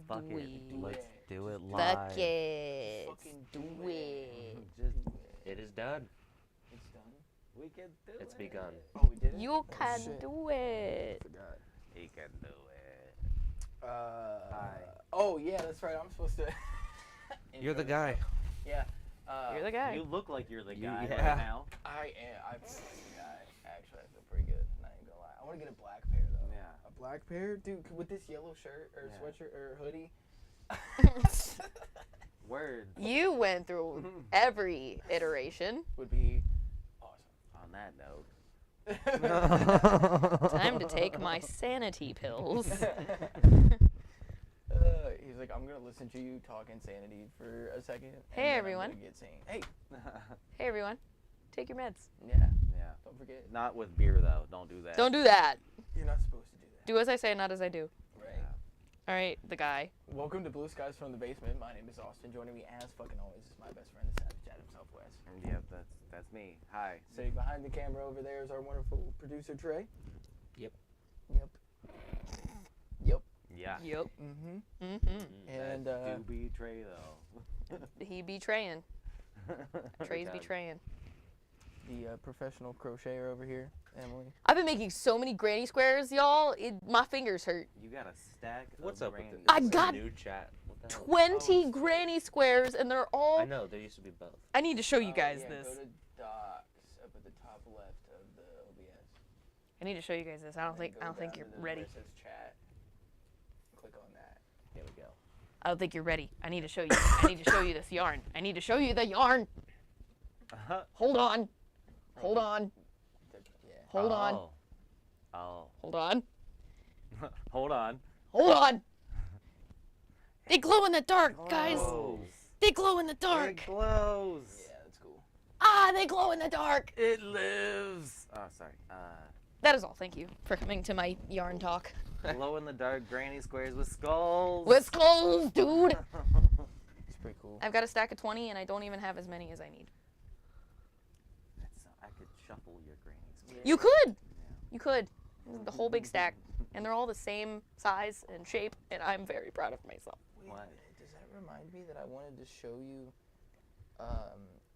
Fuck it. Let's do it live. Fuck it. Fucking do it. It is done. It's done. We can do It's it. begun. Oh, we did it? You can shit. do it. Forgot. He can do it. Hi. Oh, yeah, that's right. I'm supposed to. You're the guy. Yeah. You're the guy. You look like you're the guy yeah. right now. I am. I feel like the guy. Actually, I feel pretty good. Not even gonna lie. I want to get a black pair, though. Yeah. A black pair? Dude, with this yellow shirt or Yeah. sweatshirt or hoodie. Word. You went through every iteration. Would be awesome. On that note. Time to take my sanity pills. He's like, I'm gonna listen to you talk insanity for a second. and Hey, then I'm everyone. gonna get sane. Hey. Hey everyone, take your meds. Yeah. Yeah. Don't forget. Not with beer though. Don't do that. Don't do that. You're not supposed to do that. Do as I say, not as I do. Right. All right, the guy. Welcome to Blue Skies from the Basement. My name is Austin. Joining me as fucking always is my best friend, the Savage Adam Southwest. Yep, that's me. Hi. Sitting behind the camera over there is our wonderful producer Trey. Yep. Yep. Yep. Yeah. Yep. Mm-hmm. Mm-hmm. And that do betray though. He betraying. Trey's betraying. the professional crocheter over here, Emily. I've been making so many granny squares, y'all. My fingers hurt. You got a stack. What's of up with grannies. this? I got New chat. What the hell? 20 granny squares, and they're all. I know, there used to be both. I need to show you guys Yeah, this. Go to docs up at the top left of the OBS. I need to show you guys this. I don't think Go you're down to the ready. where it says chat. Click on that. There we go. I don't think you're ready. I need to show you. I need to show you this yarn. I need to show you the yarn. Hold on. Hold on. Yeah. Hold on. Oh. Hold on. Hold on. Hold on. They glow in the dark, guys. Glows. They glow in the dark. It glows. Yeah, that's cool. Ah, they glow in the dark. It lives. Oh, sorry. That is all. Thank you for coming to my yarn talk. Glow in the dark granny squares with skulls. With skulls, dude. It's pretty cool. I've got a stack of 20, and I don't even have as many as I need. I could shuffle your granny squares. You could. You could. The whole big stack. And they're all the same size and shape, and I'm very proud of myself. Wait, What? does that remind me that I wanted to show you?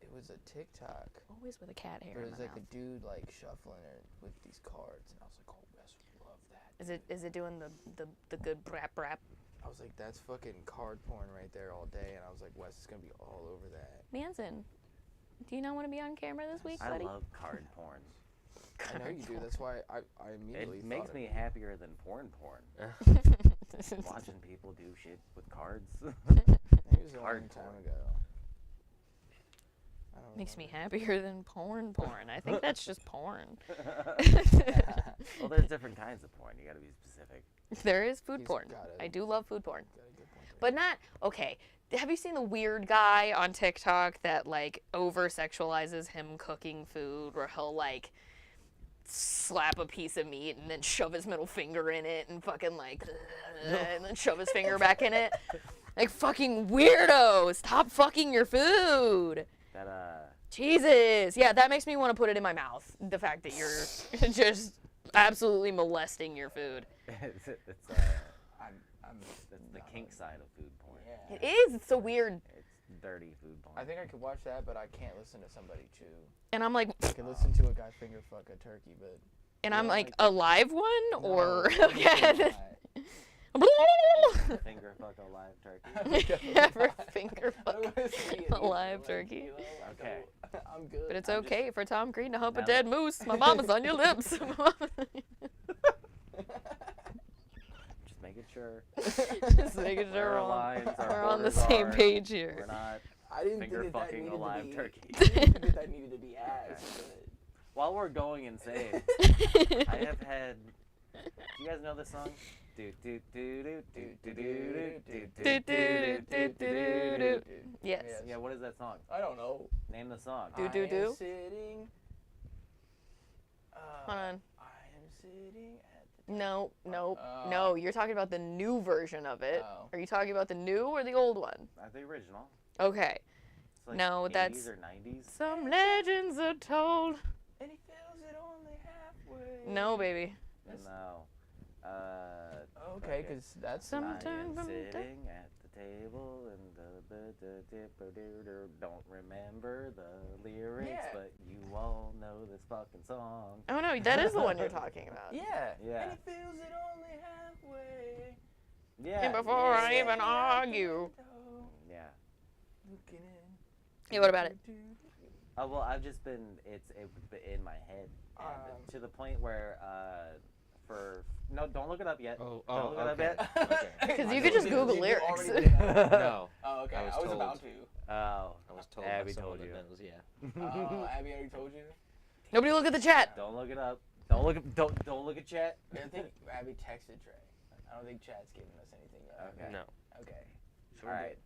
It was a TikTok. Always with a cat hair It in was my like mouth. a dude like shuffling it with these cards, and I was like, oh, Wes would love that. Is it doing the good brap brap? I was like, that's fucking card porn right there all day, and I was like, Wes is gonna be all over that. Manson, do you not want to be on camera this week, I buddy? love card porn. I know you do. That's why I immediately. It makes thought me of happier than porn. Watching people do shit with cards. It was a long card time porn. ago. I don't Makes me remember. happier than porn. I think that's just porn. Well, there's different kinds of porn. You gotta be specific. There is food He's porn. got it. I do love food porn. Got a good point there. But not, okay, have you seen the weird guy on TikTok that, like, over-sexualizes him cooking food, where he'll, like, slap a piece of meat and then shove his middle finger in it and fucking, like, and then shove his finger back in it? Like, fucking weirdo! Stop fucking your food! That Jesus! Yeah, that makes me want to put it in my mouth. The fact that you're just absolutely molesting your food. it's I'm the kink side of food porn. Yeah. It is. It's so weird. It's dirty food porn. I think I could watch that, but I can't listen to somebody chew. And I'm like, I can listen to a guy finger fuck a turkey, but and I'm Yeah, like, like- a live one? Or, No, okay. Finger fuck a live turkey. Ever finger I fuck don't wanna see it a either, live like, turkey? you know, like, Okay. I'm good. But it's I'm okay for Tom Green to hump a Now dead moose. My mama's on your lips. Just making sure. Just making sure Our lines, our we're on the borders same are. page We're here. not I didn't finger think that fucking needed a live to be, turkey. I didn't think that needed to be asked. While we're going insane, I have had. Do you guys know this song? Do do do do do do do do do do do do do. Yes. Yeah, what is that song? I don't know. Name the song. Do, do, I am do. sitting. Hold on. I am sitting at the. No, no, Oh. no. You're talking about the new version of it. Oh. Are you talking about the new or the old one? The original. Okay. It's like No, 80s that's- or 90s. Some legends are told. And he feels it only halfway. No, baby. No. Okay, because that's Some- not. Sometime I am from the- sitting at the table and don't remember the lyrics, Yeah. but you all know this fucking song. Oh no, that is the one you're talking about. Yeah. Yeah. And he feels it only halfway. Yeah. And before yeah, I yeah. even argue. Yeah. Looking in. Yeah, what about it? Oh well, I've just been it's in my head and to the point where don't look it up yet. Oh, Don't look it up okay. yet. Okay. Because I you know could just what Google You lyrics. already did that. No. Oh, okay. I I was was told. about to. Oh, I was told Abby by told someone you. that knows, yeah. Oh, Abby already told you. Nobody look at the chat. Don't look it up. Don't look at chat. I think Abby texted Trey. I don't think Chad's giving us anything yet. Okay. No. Okay. All right.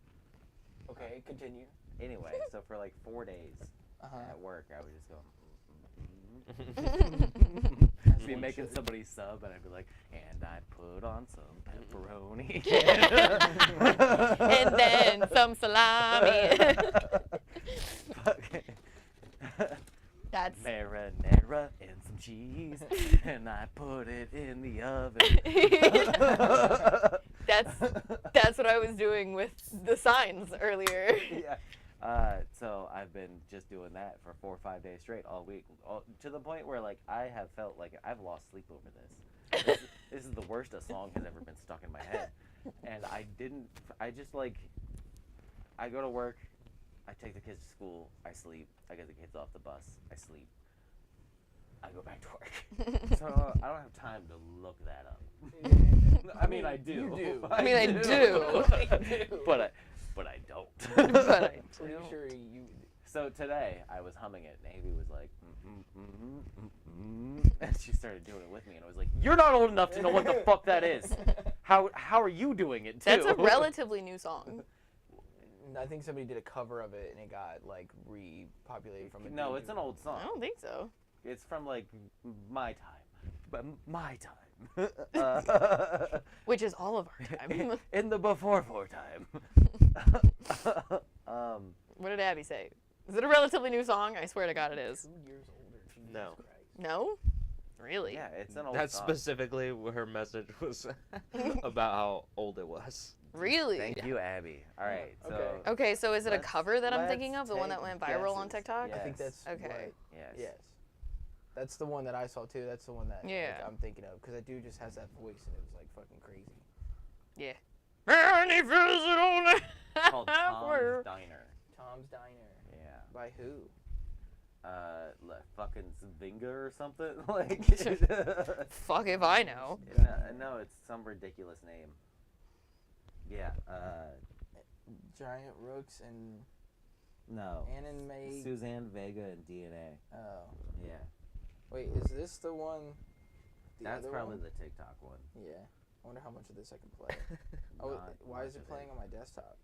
Okay, continue. Anyway, so for like 4 days Uh-huh. at work, I would just go. That's Be one making shit. somebody sub, and I'd be like, and I put on some pepperoni. And then some salami. That's Marinara and some cheese, and I put it in the oven. that's what I was doing with the signs earlier. Yeah. So I've been just doing that for 4 or 5 days straight all week, to the point where like I have felt like I've lost sleep over this. This is the worst a song has ever been stuck in my head, and I go to work, I take the kids to school, I sleep, I get the kids off the bus, I sleep, I go back to work. So I don't have time to look that up. I mean, I do. You do. I mean, I do. But I don't. But I Pretty do. sure you. So today I was humming it, and Amy was like, and she started doing it with me, and I was like, "You're not old enough to know what the fuck that is. How are you doing it too?" That's a relatively new song. I think somebody did a cover of it and it got like repopulated from. No, it's an old song. I don't think so. It's from like my time, but my time. Which is all of our time. In the before time. What did Abby say? Is it a relatively new song? I swear to God it is. 2 years older. Jesus No. Christ. No? Really? Yeah, it's an old That's song. specifically what her message was about how old it was. Really? Thank you, Abby. All right, so Okay. Okay, so is it a Let's- cover that I'm let's thinking of? The one that take went viral on guesses. TikTok? Yeah. I think Yes. that's Okay. right. yes. Yes. That's the one that I saw too. That's the one that Yeah. like, I'm thinking of because that dude just has that voice and it was like fucking crazy. Yeah. And he feels it on the Called Tom's Diner. Tom's Diner. Yeah. By who? Fucking Zvinga or something like. Fuck if I know. No, it's some ridiculous name. Yeah. Giant Rooks and No. Anime. Suzanne Vega and DNA. Oh. Yeah. Wait, is this the one? The That's other probably one? the TikTok one. Yeah. I wonder how much of this I can play. Oh, Not why is much it of playing on my desktop?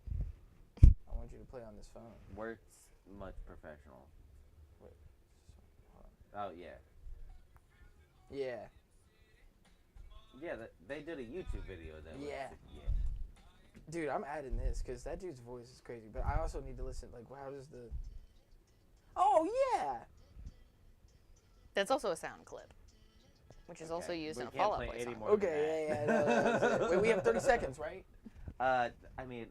I want you to play on this phone. Works much professional. Wait. Oh yeah. Yeah. Yeah, they did a YouTube video that was. Yeah. Yeah. Dude, I'm adding this because that dude's voice is crazy. But I also need to listen. Like, how does the? Oh yeah. That's also a sound clip, which is also Okay, used we in a can't Fall Out play Boy any song. more than Okay. that. Yeah. No, that's it. Wait, we have 30 seconds, right? I mean,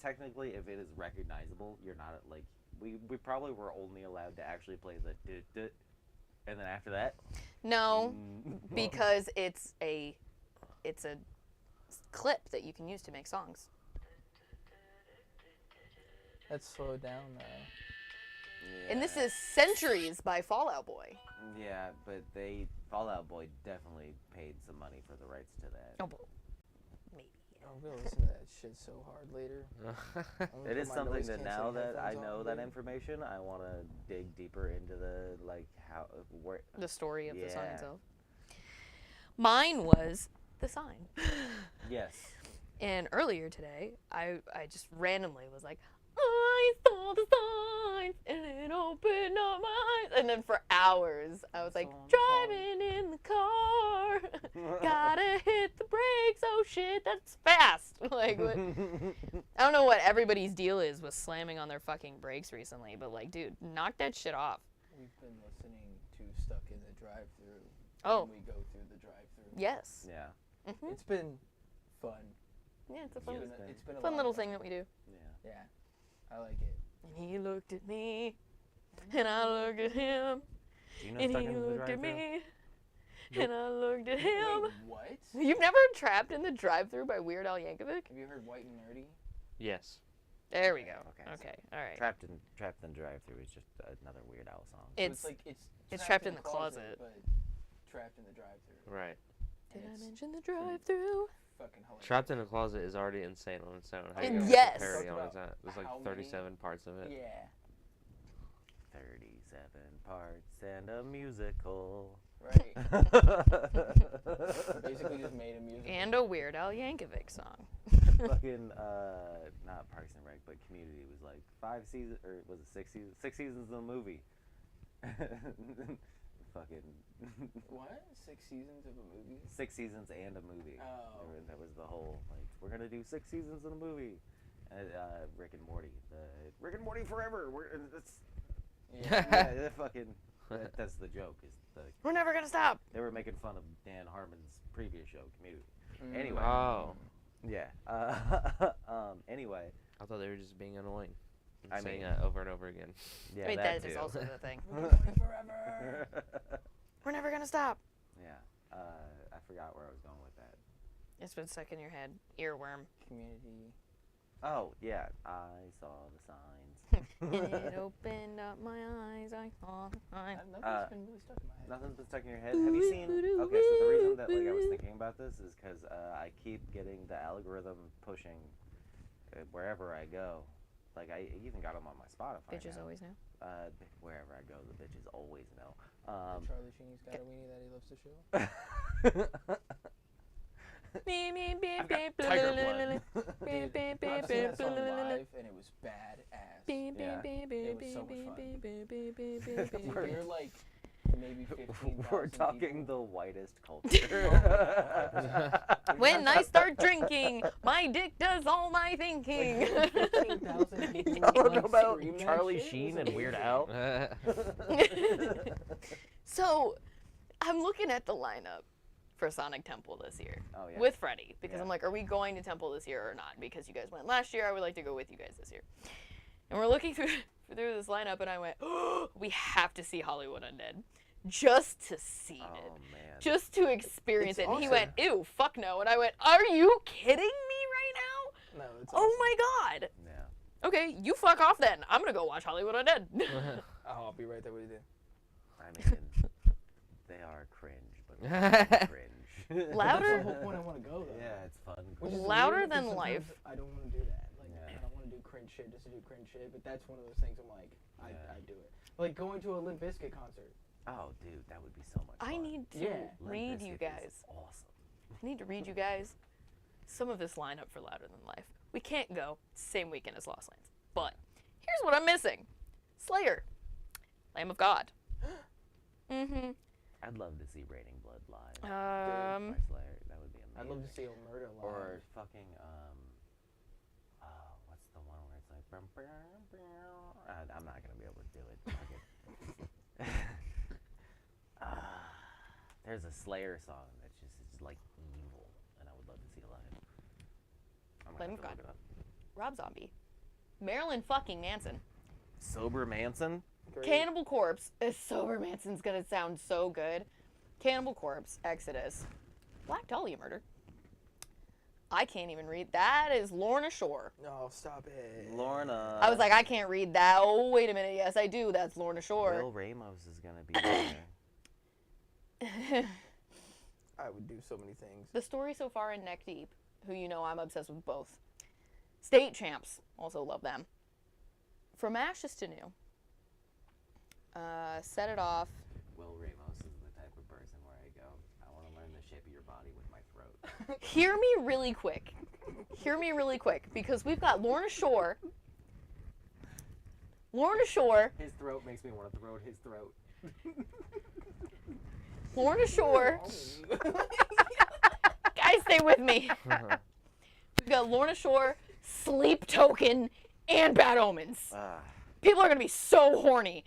technically, if it is recognizable, you're not like we probably were only allowed to actually play the dut, and then after that. No, because it's a clip that you can use to make songs. Let's slow it down. And this is Centuries by Fall Out Boy. Yeah, but Fall Out Boy definitely paid some money for the rights to that. Oh, maybe. I'm gonna listen to that shit so hard later. It is something that now that I know that information, I want to dig deeper into the where. The story of the song Yeah. itself. Mine was The Sign. Yes. And earlier today, I just randomly was like, I saw the signs and it opened up my eyes. And then for hours, I was like, driving in the car, gotta hit the brakes. Oh shit, that's fast. Like, what? I don't know what everybody's deal is with slamming on their fucking brakes recently, but like, dude, knock that shit off. We've been listening to Stuck in the Drive-Thru. Oh. When we go through the drive-thru. Yes. Yeah. Mhm. It's been fun. Yeah, it's a fun, It's been a fun long little time. thing that we do. Yeah. Yeah, I like it. And he looked at me, and I looked at him, Do you know and stuck he in the looked at drive-thru? me, and I looked at him. Wait, what? You've never heard Trapped in the Drive-Thru by Weird Al Yankovic? Have you heard White and Nerdy? Yes. There we go. Okay, Okay, all right. Trapped in Drive-Thru is just another Weird Al song. So It's like it's trapped in the closet. but trapped in the drive-thru. Right. Did And I it's mention the Drive-Thru? fucking hilarious. Trapped in a Closet is already insane on its own. How And you guys yes. parody Talk on its about own. There's like how many- 37 parts of it. Yeah. 37 parts and a musical. Right. Basically just made a music. And a Weird Al Yankovic song. Fucking not Parks and Rec, but Community was like 5 seasons, or was it 6 seasons? 6 seasons of the movie. Fucking What? 6 seasons of a movie? 6 seasons and a movie. Oh. That was the whole like we're gonna do 6 seasons of the movie. And, Rick and Morty, Rick and Morty forever. Yeah. Yeah, that's the joke. Is We're never gonna stop. they were making fun of Dan Harmon's previous show, Community. Mm. Anyway. Oh. Yeah. Anyway. I thought they were just being annoying. And I saying mean- that over and over again. Yeah. I mean, that that is too. also the thing. We're going forever. We're never gonna stop. Yeah. I forgot where I was going with that. It's been stuck in your head. Earworm. Community. Oh yeah, I saw the signs. It opened up my eyes. I saw the signs. Nothing's been really stuck in my head. Nothing's been stuck in your head. Have you seen? Okay, so the reason that like I was thinking about this is because I keep getting the algorithm pushing wherever I go. Like I even got them on my Spotify. Bitches now. always know. Wherever I go, the bitches always know. Charlie Sheen's got a weenie that he loves to show. Beep, beep, beep, I've got beep, tiger beep, Dude, beep, beep, I've beep, seen that song beep, live and it was badass. beep, Yeah. beep, beep, It was beep, so much beep, fun. beep, beep, beep, beep, beep, beep. Dude, you're like maybe 15,000 We're talking people. the whitest culture. When I start drinking, my dick does all my thinking. 15,000 people Talking like, about scream that Charlie shit Sheen was and Weird amazing. Al. So, I'm looking at the lineup for Sonic Temple this year Oh yeah. with Freddie because Yeah. I'm like, are we going to Temple this year or not? Because you guys went last year, I would like to go with you guys this year. And we're looking through this lineup, and I went, oh, we have to see Hollywood Undead just to see Oh it. man. Just to experience It's it. And he awesome. went, ew, fuck no. And I went, are you kidding me right now? No, it's Oh my god. Yeah. Okay, you fuck off then. I'm gonna go watch Hollywood Undead. Oh, I'll be right there with you. I mean, they are cringe, but not cringe. Louder? That's the whole point I want to go though. Yeah, it's fun. Which is Louder weird because than sometimes life. I don't want to do that. Like Yeah. I don't want to do cringe shit just to do cringe shit. But that's one of those things I'm like, I do it. Like going to a Limp Bizkit concert. Oh, dude, that would be so much fun. I need to Yeah. Limp read Bizkit you is guys. Awesome. I need to read you guys some of this lineup for Louder Than Life. We can't go same weekend as Lost Lands. But here's what I'm missing. Slayer. Lamb of God. Mm-hmm. I'd love to see Raining Blood live. Um, By Slayer. That would be amazing. I'd love to see Omerta live. Or fucking what's the one where it's like I'm not gonna be able to do it. There's a Slayer song that's just is like evil, and I would love to see it live. I'm gonna Lamb have of to God. look it up. Rob Zombie. Marilyn fucking Manson. Sober Manson. Great. Cannibal Corpse. Sober Manson's gonna sound so good. Cannibal Corpse. Exodus. Black Dahlia Murder. I can't even read. That is Lorna Shore. No, stop it. Lorna. I was like, I can't read that. Oh, wait a minute. Yes, I do. That's Lorna Shore. Will Ramos is gonna be there. I would do so many things. The story so far in Neck Deep, who you know I'm obsessed with both. State Champs. Also love them. From Ashes to New. Set It Off. Will Ramos is the type of person where I go, I want to learn the shape of your body with my throat. Hear me really quick. Hear me really quick. Because we've got Lorna Shore. Lorna Shore. His throat makes me want to throat his throat. Lorna Shore. Guys, stay with me. We've got Lorna Shore, Sleep Token, and Bad Omens. People are gonna be so horny.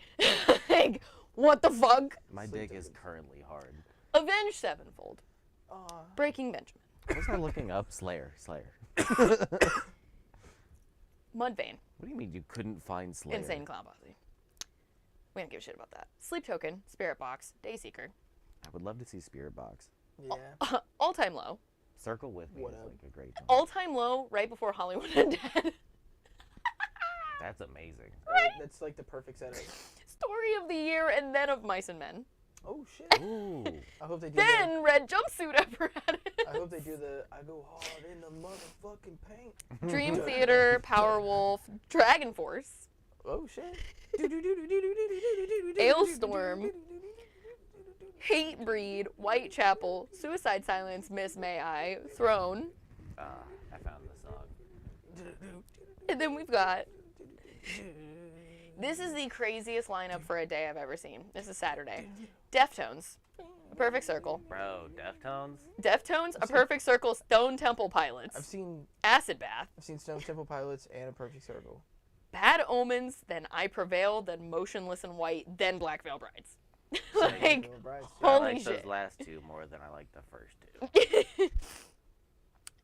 Like, what the fuck? My dick is currently hard. Avenged Sevenfold. Aw. Breaking Benjamin. Was I looking up Slayer? Mudvayne. What do you mean you couldn't find Slayer? Insane Clown Posse. We don't give a shit about that. Sleep Token, Spirit Box, Dayseeker. I would love to see Spirit Box. Yeah. All Time Low. Circle with Me What is up? like a great song. All Time Low right before Hollywood Undead. That's amazing. That's like the perfect setup. Story of the Year and then of Mice and Men. Oh shit. Ooh. I hope they do Then Red Jumpsuit Apparatus. I hope they do I go hard in the motherfucking paint. Dream Theater, Powerwolf, Dragon Force, Oh shit. Ailstorm, Hatebreed, Whitechapel, Suicide Silence, Miss May I, Throne, I found the song. and then we've got. This is the craziest lineup for a day I've ever seen. This is Saturday. Deftones, A Perfect Circle. Bro, Deftones? Deftones, A Perfect Circle, Stone Temple Pilots, I've seen Acid Bath, Stone Temple Pilots and A Perfect Circle. Bad Omens, then I Prevail, then Motionless in White, then Black Veil Brides. Like, Little Brides, I holy like shit. those last two more than I like the first two.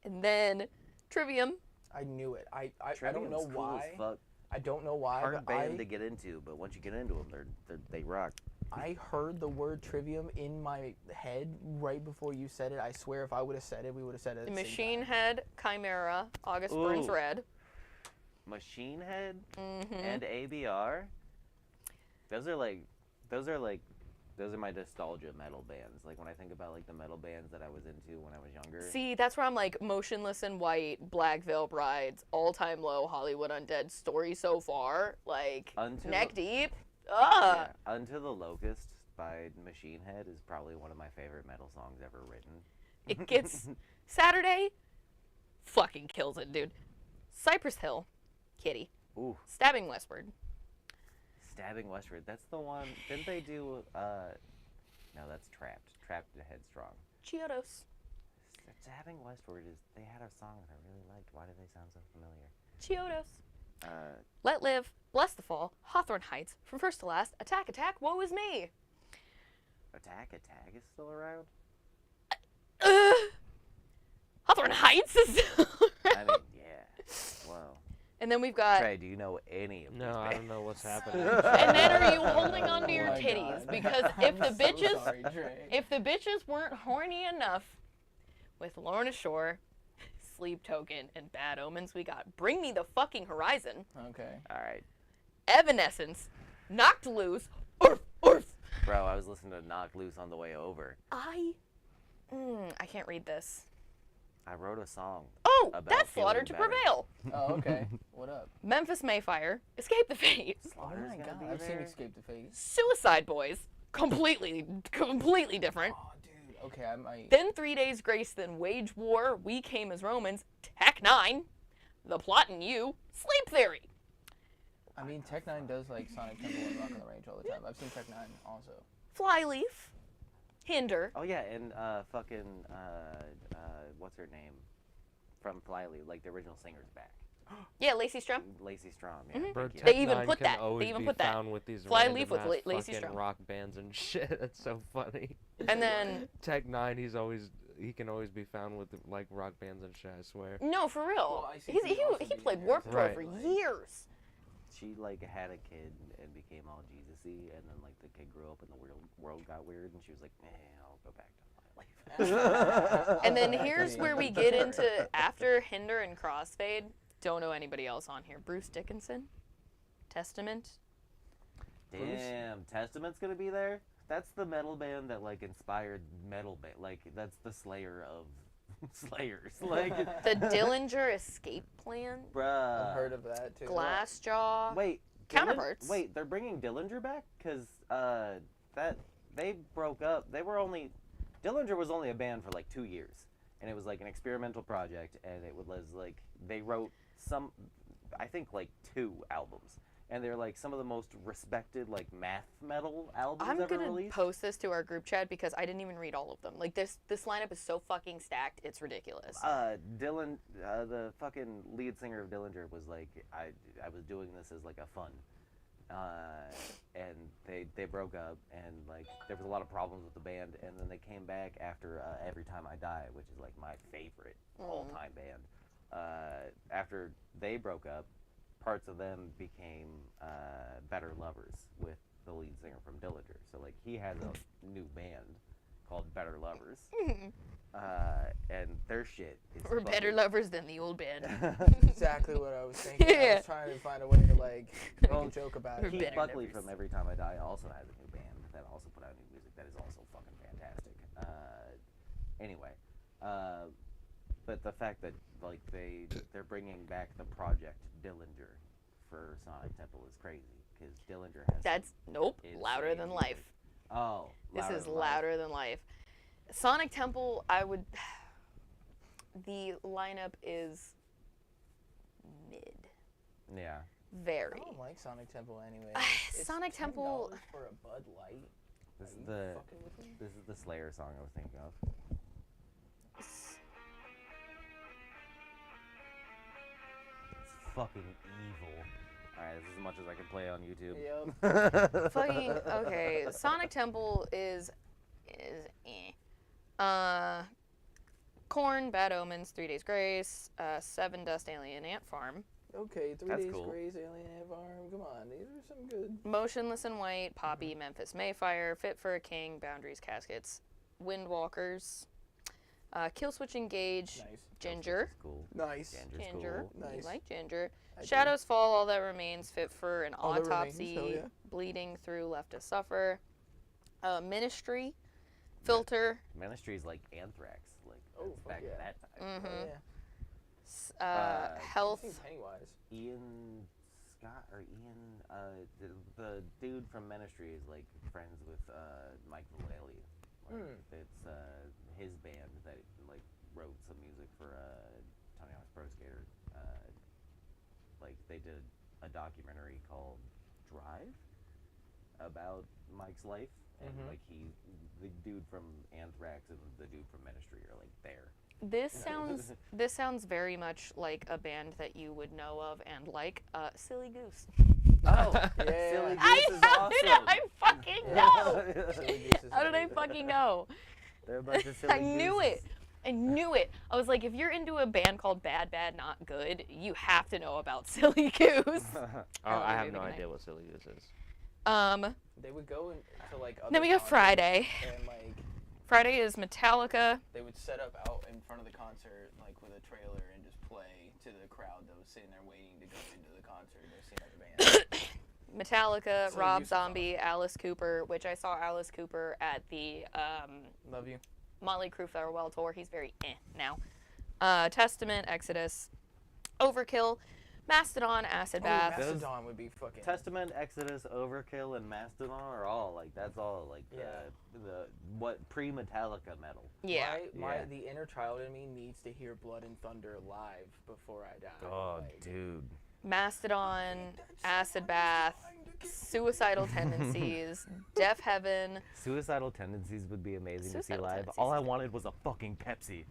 And then Trivium. I knew it. I don't Trivium's know cool why. as fuck. I don't know why. Hard But band to get into, but once you get into them, they rock. I heard the word Trivium in my head right before you said it. I swear, if I would have said it, we would have said it. At the same Machine time. Head, Chimera, August Burns Ooh. Red. Machine Head Mm-hmm. and ABR. Those are my nostalgia metal bands. Like when I think about like the metal bands that I was into when I was younger. See, that's where I'm like Motionless in White, Black Veil Brides, All Time Low, Hollywood Undead, Story So Far, like Until neck the- deep. Yeah, Unto the Locust by Machine Head is probably one of my favorite metal songs ever written. It gets Saturday, fucking kills it, dude. Cypress Hill, Kitty, Ooh, Stabbing Westward. Stabbing Westward. That's the one. Didn't they do? No, that's Trapped. Trapped to Headstrong. Chiodos. Stabbing Westward is. They had a song that I really liked. Why do they sound so familiar? Chiodos. Uh, Let Live, Bless the Fall, Hawthorne Heights, From First to Last, Attack Attack, Woe Is Me. Attack is still around. Hawthorne Heights is still I around. mean, yeah. Wow. And then we've got. Trey, do you know any of these No, I bands? don't know what's happening. And then are you holding on to your Oh my titties? God. Because if the I'm so bitches, sorry, Trey. if the bitches weren't horny enough with Lorna Shore, Sleep Token, and Bad Omens, we got Bring Me the Fucking Horizon, Okay. All right, Evanescence, Knocked Loose, Orf, Orf. bro. I was listening to Knock Loose on the way over. I can't read this. I wrote a song. Oh, About that's Slaughter feeling to better. Prevail. Oh, okay. What up? Memphis Mayfire, Escape the Fate, Oh Slaughter's my gonna god, be I've seen there. Escape the Fate. Suicide Boys, completely different. Oh, dude. Okay, I might. Then 3 Days Grace, then Wage War, We Came as Romans, Tech 9, The Plot and You, Sleep Theory. I mean, Tech 9 does like Sonic Temple and Rock on the Range all the time. I've seen Tech 9 also. Flyleaf, Hinder, Oh yeah, and what's her name from Flyleaf? Like the original singer's back. yeah, Lacey Strum. Lacey Strom. Yeah, Mhm. Bro, thank you. They Tech even Nine put can that. They always even be put that. found with these Fly random Leaf with ass Lacey fucking Strom. rock bands and shit. That's so funny. And then, Tech 9, he can always be found with like rock bands and shit. I swear. no, for real. Well, ICP He also he be played there. Warped Tour Right. for years. She like had a kid and became all Jesus-y, and then like the kid grew up and the world got weird, and she was like, I'll go back to Flyleaf. And then here's where we get into, after Hinder and Crossfade, don't know anybody else on here. Bruce Dickinson, Testament. Damn, Testament's gonna be there. That's the metal band that like inspired metal band. Like that's the Slayer of Slayers. Like, The Dillinger Escape Plan, bruh. I've heard of that too. Glassjaw. Wait, Counterparts. Wait, they're bringing Dillinger back because that they broke up. Dillinger was only a band for like 2 years, and it was like an experimental project, and it was like they wrote some, I think like 2 albums, and they're like some of the most respected like math metal albums I'm ever gonna released. post this to our group chat because I didn't even read all of them. Like this lineup is so fucking stacked, it's ridiculous. Dylan, the fucking lead singer of Dillinger was like, I was doing this as like a fun. and they broke up, and like there was a lot of problems with the band, and then they came back after Every Time I Die, which is like my favorite all-time band. After they broke up, parts of them became Better Lovers with the lead singer from Dillinger. So like he has a new band called Better Lovers, and their shit is We're better lovers than the old band. Exactly what I was thinking. I was trying to find a way to like make a joke about it. We're Keith better Buckley lovers. from Every Time I Die also has a new band that also put out new music that is also fucking fantastic. Anyway, but the fact that like they're bringing back the project Dillinger for Sonic Temple is crazy because Dillinger has That's nope, insane louder than music. life. Oh, This is Than Life. louder than life. Sonic Temple, I would. The lineup is mid. Yeah. Very. I don't like Sonic Temple anyway. It's Sonic Temple- $10 for a Bud Light. This Are is you the fucking with me? this is the Slayer song I was thinking of. It's fucking evil. Alright, this is as much as I can play on YouTube. Yep. Fucking okay. Sonic Temple is Corn, Bad Omens, 3 Days Grace, Seven Dust Alien Ant Farm, Okay, 3 That's Days cool. Grace, Alien Ant Farm. Come on, these are some good. Motionless in White, Poppy, Memphis Mayfire, Fit for a King, Boundaries Caskets, Windwalkers, Killswitch Engage, Nice. Ginger. It's cool. Nice. Ginger's Ginger. cool. You Nice. like Ginger. I do. Shadows Fall, All That Remains, Fit for an All That Remains, Autopsy, hell yeah. Bleeding Through, Left to Suffer, Ministry, Filter, Ministry's like Anthrax, like Oh, that's fuck back yeah. at that time. Mhm. Yeah. Health. I've seen Pennywise. Ian Scott or Ian, the dude from Ministry is like friends with Mike Vallely. It's his band that like wrote some music for Tony Hawk's Pro Skater. Like they did a documentary called Drive about Mike's life, and like the dude from Anthrax and the dude from Ministry are like there. This sounds very much like a band that you would know of and like Silly Goose. Oh, Yeah. Silly Goose I is how awesome. did I fucking know? Silly Goose is How did I amazing. fucking know? They're a bunch of silly I knew gooses. it. I knew it. I was like, if you're into a band called Bad Bad Not Good, you have to know about Silly Goose. Oh, I have no idea what Silly Goose is. They would go into like other Then we got concerts Friday. And like Friday is Metallica. they would set up out in front of the concert like with a trailer and just play to the crowd that was sitting there waiting to go into the concert and go see another band. Metallica, Silly Rob Goose is Zombie, Alice Cooper, which I saw Alice Cooper at the Love you. Motley Crue Farewell Tour. He's very now. Testament, Exodus, Overkill, Mastodon, Acid Bath. Those- Mastodon would be fucking. Testament, Exodus, Overkill, and Mastodon are all like that's all like the what pre-Metallica metal. Yeah. My the inner child in me needs to hear Blood and Thunder live before I die. Like, dude. Mastodon, Acid Bath, Suicidal Tendencies, Deaf Heaven, Suicidal Tendencies would be amazing to see Suicidal live. Tendencies All I is good. wanted was a fucking Pepsi.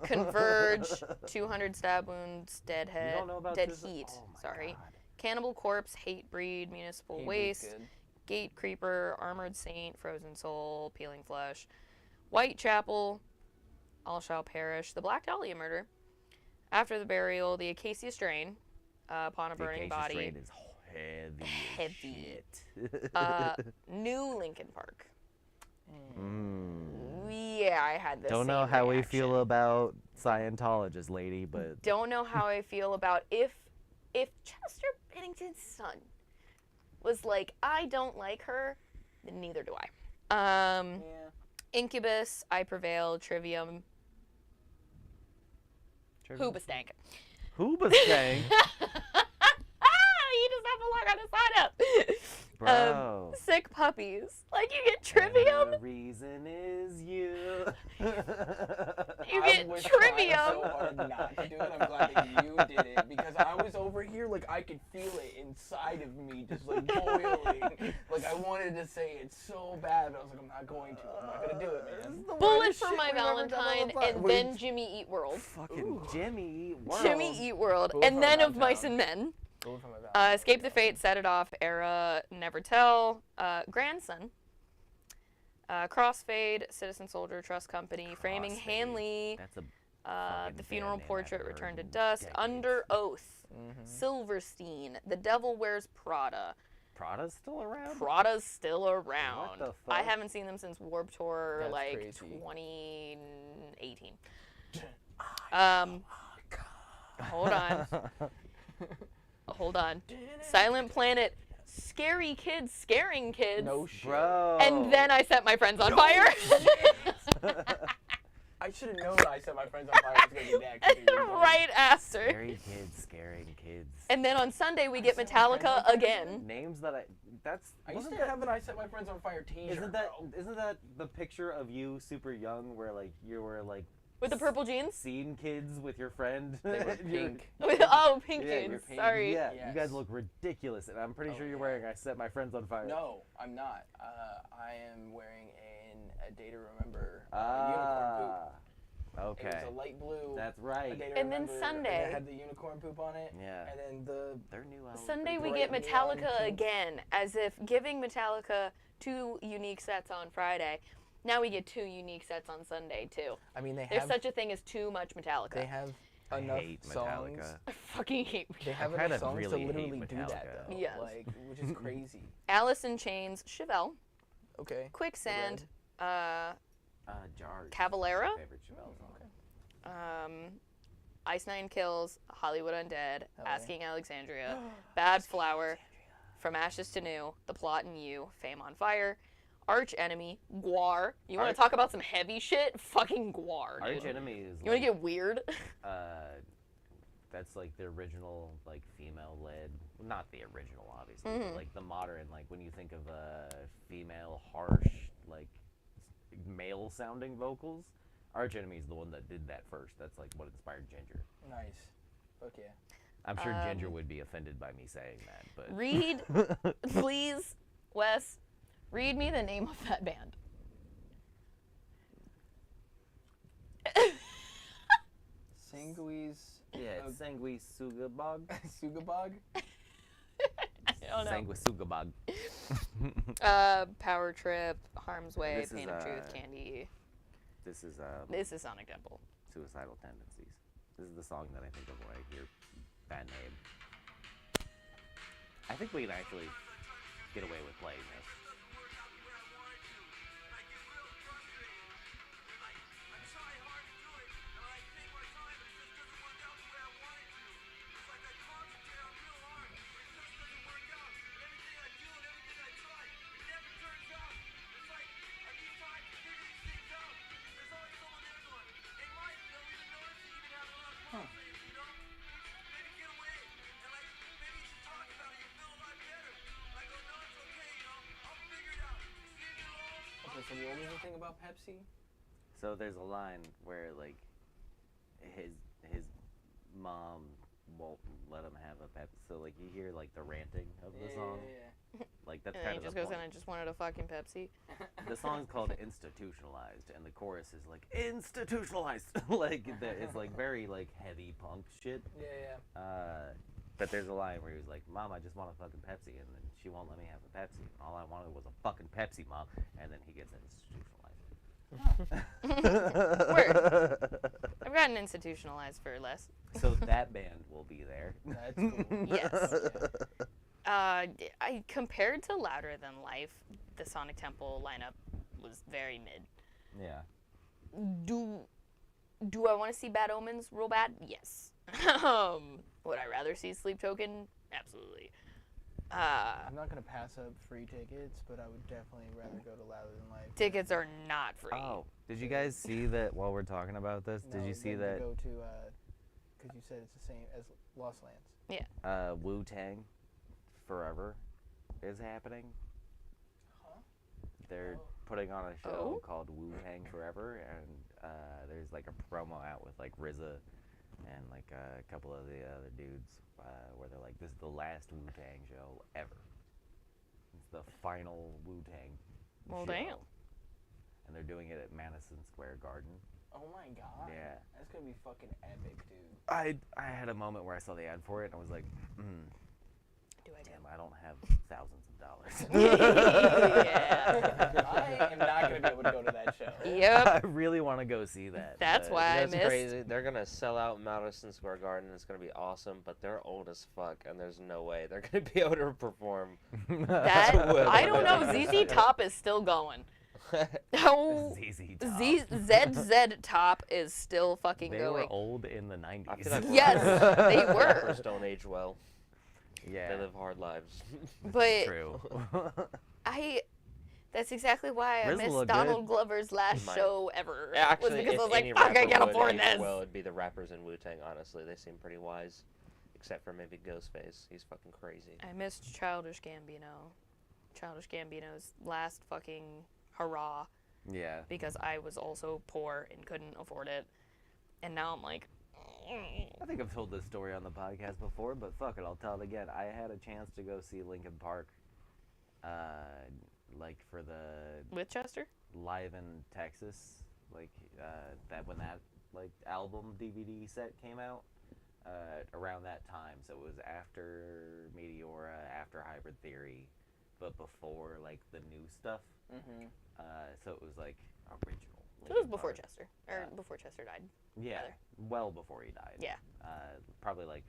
Converge, 200 Stab Wounds, Dead You don't know about Dead Suicide- Heat, Oh my sorry. God. Cannibal Corpse, Hate Breed, Municipal He'd be Waste, good. Gate Creeper, Armored Saint, Frozen Soul, Peeling Flesh, Whitechapel, All Shall Perish, The Black Dahlia Murder, After the Burial, The Acacia Strain, Upon a The Burning Acacia Body, Strain is heavy. as Heavy. shit. New Linkin Park. Mm. Yeah, I had this. Don't know same how we reaction. feel about Scientologists, lady, but Don't know how I feel about if Chester Bennington's son was like, I don't like her, then neither do I. Yeah. Incubus, I Prevail, Trivium, Hoobastank. Hoobastank? You just have to log on to sign up. Bro. Sick Puppies. Like, you get Trivium, The reason is you. you I get was trying Trivium. so hard not to do it. I'm glad that you did it because I was over here like I could feel it inside of me, just like boiling. Like I wanted to say it so bad, but I was like, I'm not going to. I'm not gonna do it, man. Bullet for My Valentine, and then Jimmy Eat World. Fucking Jimmy Eat World. Jimmy Eat World, Bullet and for then My Of Mice Valentine. and Men. Bullet from a Valley. Escape the Fate, Set It Off, Era, Never Tell, Grandson, Crossfade, Citizen Soldier, Trust Company, Framing Crossfade. Hanley, That's a The band Funeral name I Portrait, haven't Return to heard in Dust, decades. Under Oath, Mhm. Silverstein, The Devil Wears Prada. Prada's still around? Prada's still around. the I fuck? haven't seen them since Warped Tour, That's like crazy. 2018. Hold on. Hold on. Silent Planet, Scary Kids Scaring Kids. No shit. Bro. And then I set my friends on fire. I should have known I set my friends on fire was gonna be next. dude. Right after. Scary kids, scaring kids. And then on Sunday we get set my friends Metallica on fire. again. Names that that's I used wasn't to that- have an I set my friends on fire t-shirt. Isn't that the picture of you super young where like you were like With the purple jeans? scene kids with your friend? They were You're- pink. Oh, pink Yeah, you're jeans. pink. Sorry. Yeah, Yes. you guys look ridiculous, and I'm pretty Oh, sure you're yeah. wearing I set my friends on fire. No, I'm not. I am wearing a Day to Remember unicorn poop. Ah, okay. It was a light blue. That's A right. Day to And then Remember, Sunday- And it had the unicorn poop on it. Yeah. And then the Their new album. Sunday we bright get neon Metallica pink. again, as if giving Metallica 2 unique sets on Friday. Now we get 2 unique sets on Sunday too. I mean they There's have such a thing as too much Metallica. they have I enough hate songs. Metallica. I fucking hate They Metallica. have I kinda enough songs really to literally hate do that Metallica. though. Yes. Like, which is crazy. Alice in Chains, Chevelle, Okay. Quicksand, Jars. Cavalera? My favorite Chevelle song. Ice Nine Kills, Hollywood Undead, yeah. Asking Alexandria, Bad Flower, From Ashes to New, The Plot and You, Fame on Fire, Arch Enemy, Guar. You want Arch- to talk about some heavy shit? Fucking Guar, dude. Arch Enemy is You want to get weird? that's like the original like female led, not the original obviously, Mm-hmm. but like the modern, like when you think of female harsh like male sounding vocals, Arch Enemy is the one that did that first. That's like what inspired Ginger. Nice. Fuck yeah. I'm sure Ginger would be offended by me saying that, but Read, please, Wes, read me the name of that band. Sanguis. yeah, it's Sangui Sugabog. Sugabog. I don't know. Sanguisugabog. Power Trip, Harm's Way, This is, Pain of Truth, Candy. This is This is Sonic Temple. Suicidal Tendencies. This is the song that I think of when I hear that name. I think we can actually get away with playing this. Okay, so what was the thing about Pepsi? So there's a line where like his mom won't let him have a Pepsi. So like you hear like the ranting of the song. Yeah. Like that's And kind then he of just the goes in point. and just wanted a fucking Pepsi. The song's called Institutionalized, and the chorus is like institutionalized. Like it's like very like heavy punk shit. Yeah. But there's a line where he was like, "Mom, I just want a fucking Pepsi," and then she won't let me have a Pepsi. All I wanted was a fucking Pepsi, Mom. And then he gets institutionalized. Word. I've gotten institutionalized for less. So that band will be there. That's cool. Yes. Yeah. I compared to Louder Than Life, the Sonic Temple lineup was very mid. Yeah. Do I want to see Bad Omens real bad? Yes. Would I rather see Sleep Token? Absolutely. I'm not gonna pass up free tickets, but I would definitely rather go to Louder Than Life. Tickets are not free. Oh, did you guys see that while we're talking about this? Did No, you see then that to go to, because you said it's the same as Lost Lands. Wu-Tang Forever is happening? Huh? They're Oh. putting on a show Oh? called Wu-Tang Forever, and there's like a promo out with like RZA and like a couple of the other dudes where they're like, this is the last Wu-Tang show ever. It's the final Wu-Tang Well, show. damn. And they're doing it at Madison Square Garden. Oh my god. Yeah. That's gonna be fucking epic, dude. I had a moment where I saw the ad for it and I was like, do I do? Damn, I don't have thousands of dollars. Yeah. I am not gonna be able to go to that show. Yep. I really want to go see that. That's but- why I That's missed. crazy. They're gonna sell out Madison Square Garden. It's gonna be awesome, but they're old as fuck, and there's no way they're gonna be able to perform. That Well, I don't know. yeah. ZZ Top is still going. Oh, ZZ Top. ZZ Top is still fucking They going. were old in the 90s. I feel like Yes, they were. rappers don't age well. Yeah. They live hard lives. But True. that's exactly why I RZA missed looked Donald Glover's last Might. show ever. Actually, was because if I was like, any fuck, I rapper can't would afford age this. well, it'd be the rappers in Wu-Tang, honestly. They seem pretty wise. Except for maybe Ghostface. He's fucking crazy. I missed Childish Gambino. Childish Gambino's last fucking hurrah Yeah. because I was also poor and couldn't afford it. And now I'm like, I think I've told this story on the podcast before, but fuck it, I'll tell it again. I had a chance to go see Linkin Park, like for the with Chester? Live in Texas, like that when that like album DVD set came out, around that time. So it was after Meteora, after Hybrid Theory, but before like the new stuff. Mm-hmm. So it was like original. So it was Linkin before Park. Chester. Or before Chester died. Yeah, rather. well before he died. Yeah. Probably like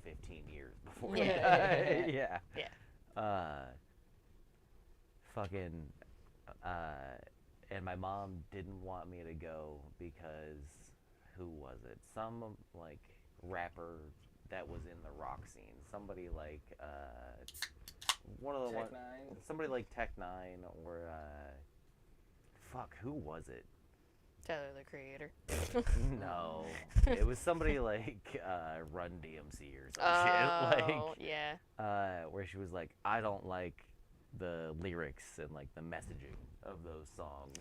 15 years before Yeah. he died. Yeah. Yeah. Fucking, and my mom didn't want me to go because, who was it? Some, like, rapper that was in the rock scene. Somebody like, one of the Tech one, Nine. somebody like Tech Nine or, fuck, who was it? Tyler the Creator. No, it was somebody like Run DMC or some shit. Like, yeah. where she was like, I don't like the lyrics and like the messaging of those songs,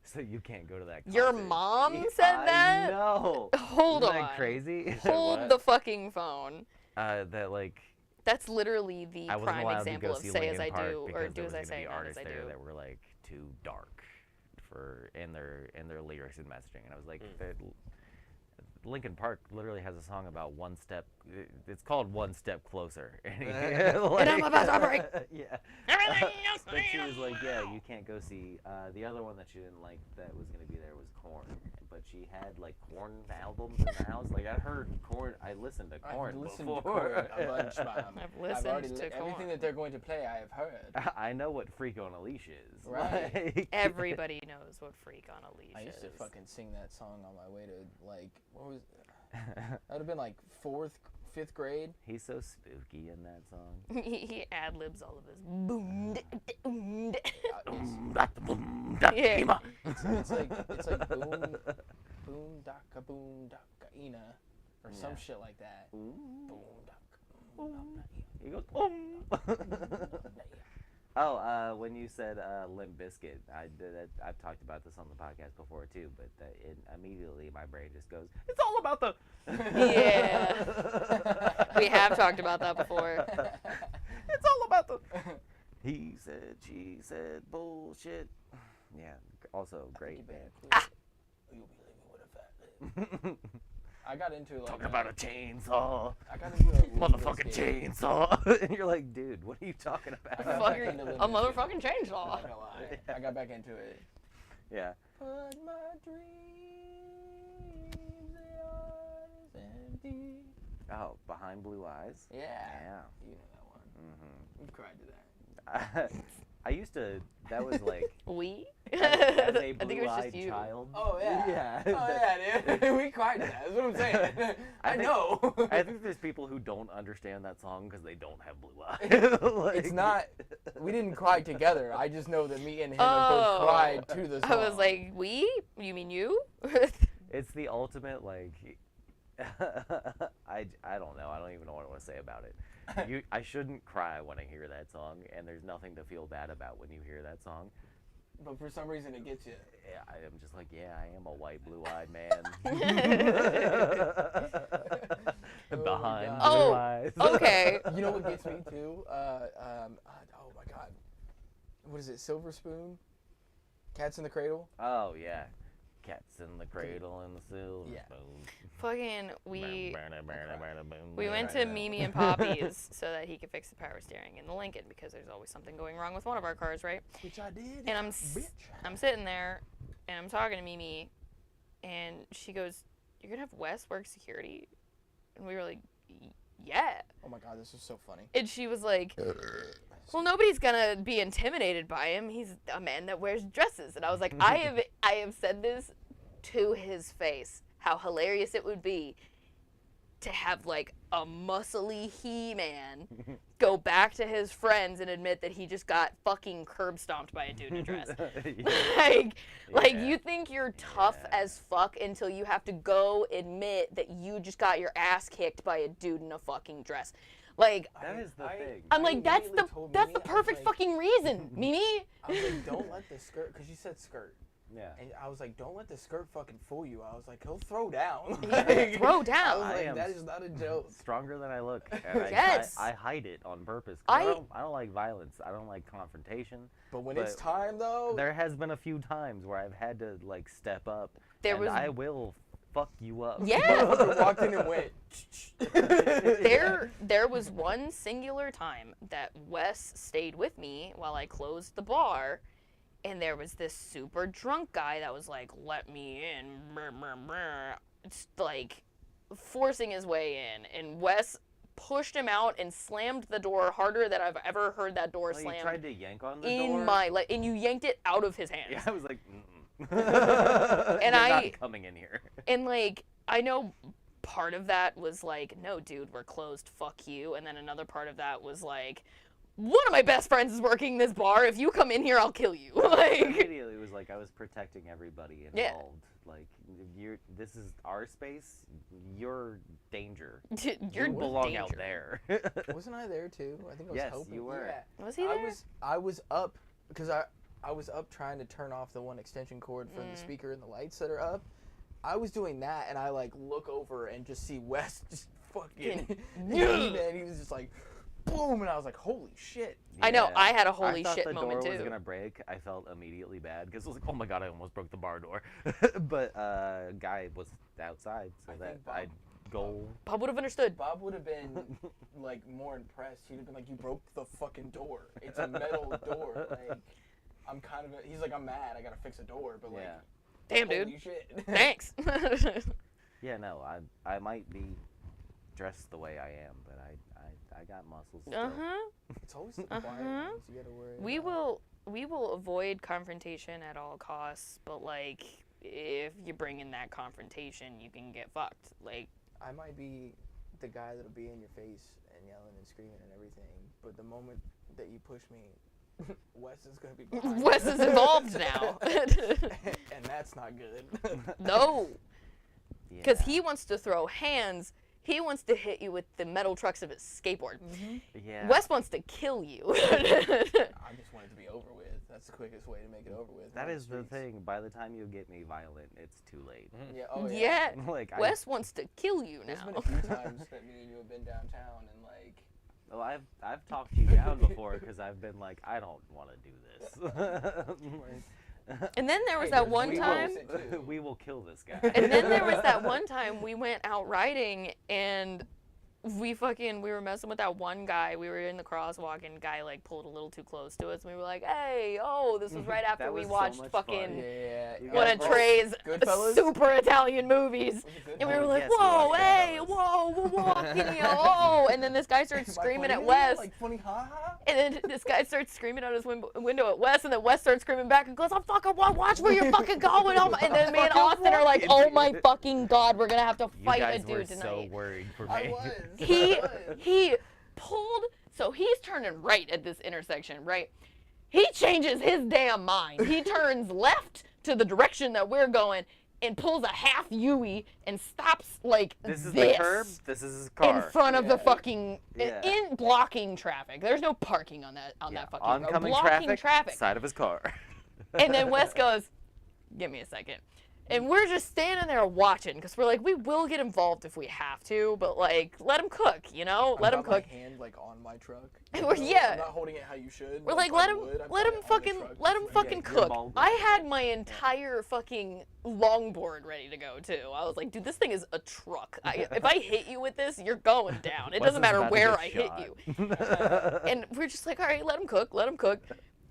so you can't go to that concert. Your mom said that? I know. Hold Isn't on. that crazy? Hold What? the fucking phone. That like That's literally the I wasn't prime allowed to example go of see say as Linkin I Park do because or do there as was I gonna say, be not as artists I there do. that were like too dark for in their lyrics and messaging, and I was like, Linkin Park literally has a song about one step. It's called One Step Closer, and, And I'm about to break. Yeah. But she was like, yeah, you can't go see. The other one that she didn't like that was going to be there was Korn. But she had like Korn albums in the house. Like I heard Korn, I listened to Korn I've listened before. to Korn a bunch, Mom. I've listened to everything Korn. that they're going to play. I have heard. I know what Freak on a Leash is. Right. Like- Everybody knows what Freak on a Leash I used to is. fucking sing that song on my way to like what was that would have been like 4th, 5th grade. He's so spooky in that song. he ad libs all of his boom. It's, it's like boom daka ina or some Yeah. shit like that. Ooh. Boom daka. He goes, Oh, when you said Limp Bizkit, I've talked about this on the podcast before too, but immediately my brain just goes, it's all about the... Yeah. We have talked about that before. It's all about the... He said, she said, bullshit. Yeah, also great band. You'll be living with a fat lip. I got into like Talking about a chainsaw. I got into a Motherfucking chainsaw. And you're like, dude, what are you talking about? Fuck. Fucking, into Limp a Bizkit. motherfucking I'm chainsaw. not gonna lie. I got back into it. Yeah. But my dreams, they are empty. Oh, Behind Blue Eyes. Yeah. Yeah. You know that one. Mm-hmm. You cried to that. I used to, that was like, We? as I a think it was blue-eyed just you. child. Oh yeah. Yeah. Oh yeah, dude. We cried to that. That's what I'm saying. I think- know. I think there's people who don't understand that song because they don't have blue eyes. Like- It's not. We didn't cry together. I just know that me and him Oh. both cried to the song. I was like, we? You mean you? It's the ultimate, like, I don't know. I don't even know what I want to say about it. I shouldn't cry when I hear that song, and there's nothing to feel bad about when you hear that song. but for some reason it gets you. Yeah, I am just like, yeah, I am a white blue-eyed man. Behind God. blue Oh, eyes. Okay. You know what gets me too? Oh my God. What is it? Silver Spoon? Cats in the Cradle? Oh yeah, Cats in the cradle and the silver Yeah. spoon. Fucking, we We went to Mimi and Poppy's so that he could fix the power steering in the Lincoln because there's always something going wrong with one of our cars, right? Which I did. And bitch. I'm sitting there, and I'm talking to Mimi, and she goes, "You're gonna have Wes work security?" And we were like, "Yeah." Oh my god, this is so funny. And she was like, "Well, nobody's gonna be intimidated by him. He's a man that wears dresses." And I was like, I have said this to his face, how hilarious it would be to have like a muscly He-Man go back to his friends and admit that he just got fucking curb stomped by a dude in a dress. Like Yeah. you think you're tough Yeah. as fuck until you have to go admit that you just got your ass kicked by a dude in a fucking dress. Like That is the thing. I'm I like that's the immediately told that's Mimi, the I was perfect like- fucking reason, Mimi. I was like, don't let the skirt, because you said skirt. Yeah. And I was like, don't let the skirt fucking fool you. I was like, he'll throw down. He throw I down. was I like, am that is not a joke. Stronger than I look. And Yes. I hide it on purpose. 'Cause I don't like violence. I don't like confrontation. But when But it's time, though, There has been a few times where I've had to like step up. There and was- I will fuck you up. Yeah. motherfucker walked in and went. There was one singular time that Wes stayed with me while I closed the bar, and there was this super drunk guy that was like, "Let me in," brr, brr, brr. It's like forcing his way in, and Wes pushed him out and slammed the door harder than I've ever heard that door Well, you slammed tried to yank on the in door. my like, and you yanked it out of his hands. Yeah, I was like, mm-mm. And You're I- not coming in here. And like, I know part of that was like, "No, dude, we're closed, fuck you." And then another part of that was like, "One of my best friends is working this bar. If you come in here, I'll kill you." Like, Immediately, it was like I was protecting everybody Yeah. involved. Like, this is our space. You're danger. you're You belong out danger. there. Wasn't I there too? I think I was Yes, helping. you were. Yeah. Was he there? I was up because I was up trying to turn off the one extension cord from the speaker and the lights that are up. I was doing that, and I like look over and just see Wes just fucking. Man, he was just like, boom, and I was like, holy shit. I know. Yeah. I had a holy I thought shit the moment door was too. gonna break. I felt immediately bad because I was like, "Oh my god, I almost broke the bar door." But guy was outside, so I that think Bob- I'd go. Bob would have understood. Bob would have been like more impressed. He'd have been like, "You broke the fucking door. It's a metal door." Like, I'm kind of. He's like, "I'm mad. I gotta fix a door." But like, Yeah. Damn, holy dude. shit. Thanks. Yeah, no, I might be dressed the way I am, but I got muscles. Still. It's always the quiet Uh-huh. ones you gotta worry We will avoid confrontation at all costs, but like if you bring in that confrontation, you can get fucked. Like I might be the guy that'll be in your face and yelling and screaming and everything, but the moment that you push me, Wes is gonna be behind Wes you. is involved now. And that's not good. No, Yeah. because he wants to throw hands. He wants to hit you with the metal trucks of his skateboard. Yeah. Wes wants to kill you. I just want it to be over with. That's the quickest way to make it over with. That on is the streets. thing. By the time you get me violent, it's too late. Yeah. Oh yeah. Yeah, Like Wes wants to kill you There's been now. a few times that me and you have been downtown and like. well, I've talked you down before because I've been like, I don't want to do this. And then there was Hey, that there's one we will time. sit too. We will kill this guy. And then there was that one time we went out riding and we were messing with that one guy. We were in the crosswalk and guy like pulled a little too close to us and we were like, "Hey, oh, this was right after That we was so watched much fucking fun. Yeah. You one guys of were- Trey's Goodfellas? super Italian movies." Was it good? And we were Oh, like, yes, we "Whoa, watched hey, Goodfellas. whoa, we're walking here, oh!" And then this guy starts By screaming at funny, Wes. Like funny, ha. And then this guy starts screaming out his window at Wes, and then Wes starts screaming back and goes, "I fucking watch where you're fucking going!" Oh my. And then me and Austin are like, "Oh my fucking god, we're gonna have to You fight a guys were dude so tonight." worried for me. I was. He I was. he pulled, so he's turning right at this intersection, right? He changes his damn mind. He turns left to the direction that we're going and pulls a half U-ey and stops like This is this the curb. This is his car. in front of the Yeah. fucking Yeah. in blocking traffic. There's no parking on that Yeah, that fucking oncoming blocking traffic, traffic. side of his car. And then Wes goes, "Give me a second." And we're just standing there watching because we're like, we will get involved if we have to, but like, let him cook, you know? Let him cook. My hand like on my truck. Yeah. I'm not holding it how you should. We're like, let him fucking cook. I had my entire fucking longboard ready to go too. I was like, dude, this thing is a truck. If I hit you with this, you're going down. It doesn't matter where I hit you. And we're just like, all right, let him cook.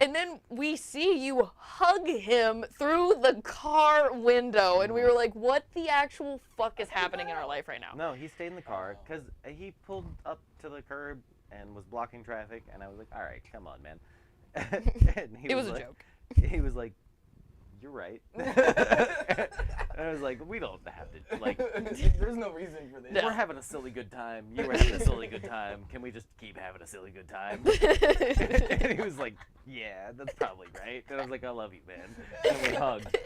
And then we see you hug him through the car window, and we were like, what the actual fuck is happening in our life right now? No, he stayed in the car because he pulled up to the curb and was blocking traffic, and I was like, all right, come on, man. And it was a joke. He was like, you're right. And I was like, we don't have to, like, there's no reason for this. We're having a silly good time. You were having a silly good time. Can we just keep having a silly good time? And he was like, yeah, that's probably right. And I was like, I love you, man. And we hugged.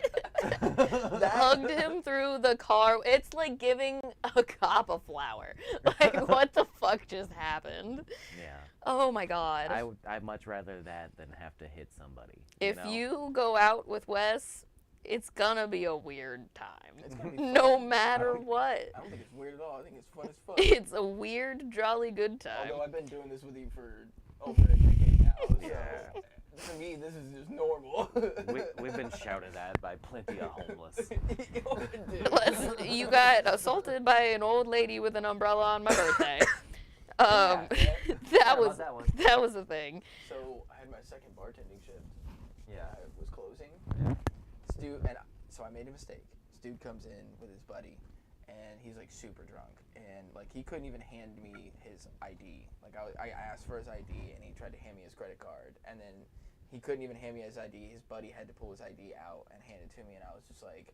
Hugged him through the car. It's like giving a cop a flower. Like, what the fuck just happened? Yeah. Oh my god. I'd much rather that than have to hit somebody. If you go out with Wes, it's gonna be a weird time. It's gonna be fun. No matter what. I don't think it's weird at all. I think it's fun as fuck. It's a weird, jolly good time. Although I've been doing this with you for over a decade now, so Yeah. to me this is just normal. We've been shouted at by plenty of homeless. You got assaulted by an old lady with an umbrella on my birthday. Yeah. that was a thing. So I had my second bartending shift. Yeah. I was closing. Yeah. So I made a mistake. This dude comes in with his buddy, and he's like super drunk, and like he couldn't even hand me his ID. Like I asked for his ID, and he tried to hand me his credit card, and then he couldn't even hand me his ID. His buddy had to pull his ID out and hand it to me, and I was just like,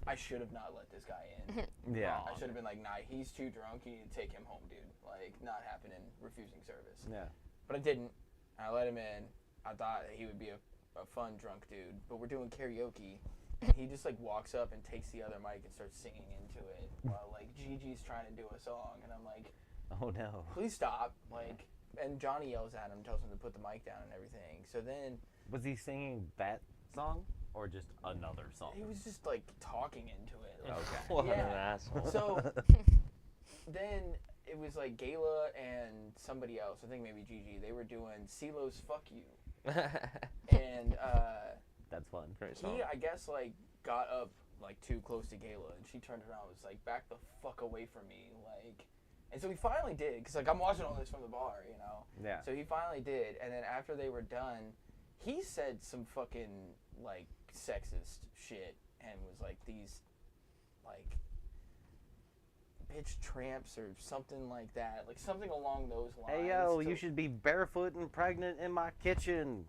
I should have not let this guy in. Yeah. I should have been like, nah, he's too drunk. You need to take him home, dude. Like, not happening. Refusing service. Yeah. But I didn't. I let him in. I thought he would be a fun drunk dude. But we're doing karaoke, and he just like walks up and takes the other mic and starts singing into it while like Gigi's trying to do a song, and I'm like, Oh no. please stop. Like, and Johnny yells at him, tells him to put the mic down and everything. So then Was he singing that song or just another song? he was just like talking into it. Like, Okay. What Yeah. an asshole. So then it was like Gayla and somebody else, I think maybe Gigi, they were doing CeeLo's Fuck You. And That's fun. Great song. he, I guess, like got up like too close to Gayla, and she turned around and was like, back the fuck away from me. Like, and so he finally did, because like I'm watching all this from the bar, you know? Yeah. So he finally did, and then after they were done, he said some fucking like sexist shit and was like, these like bitch tramps or something like that, like something along those lines. Hey yo, you should be barefoot and pregnant in my kitchen.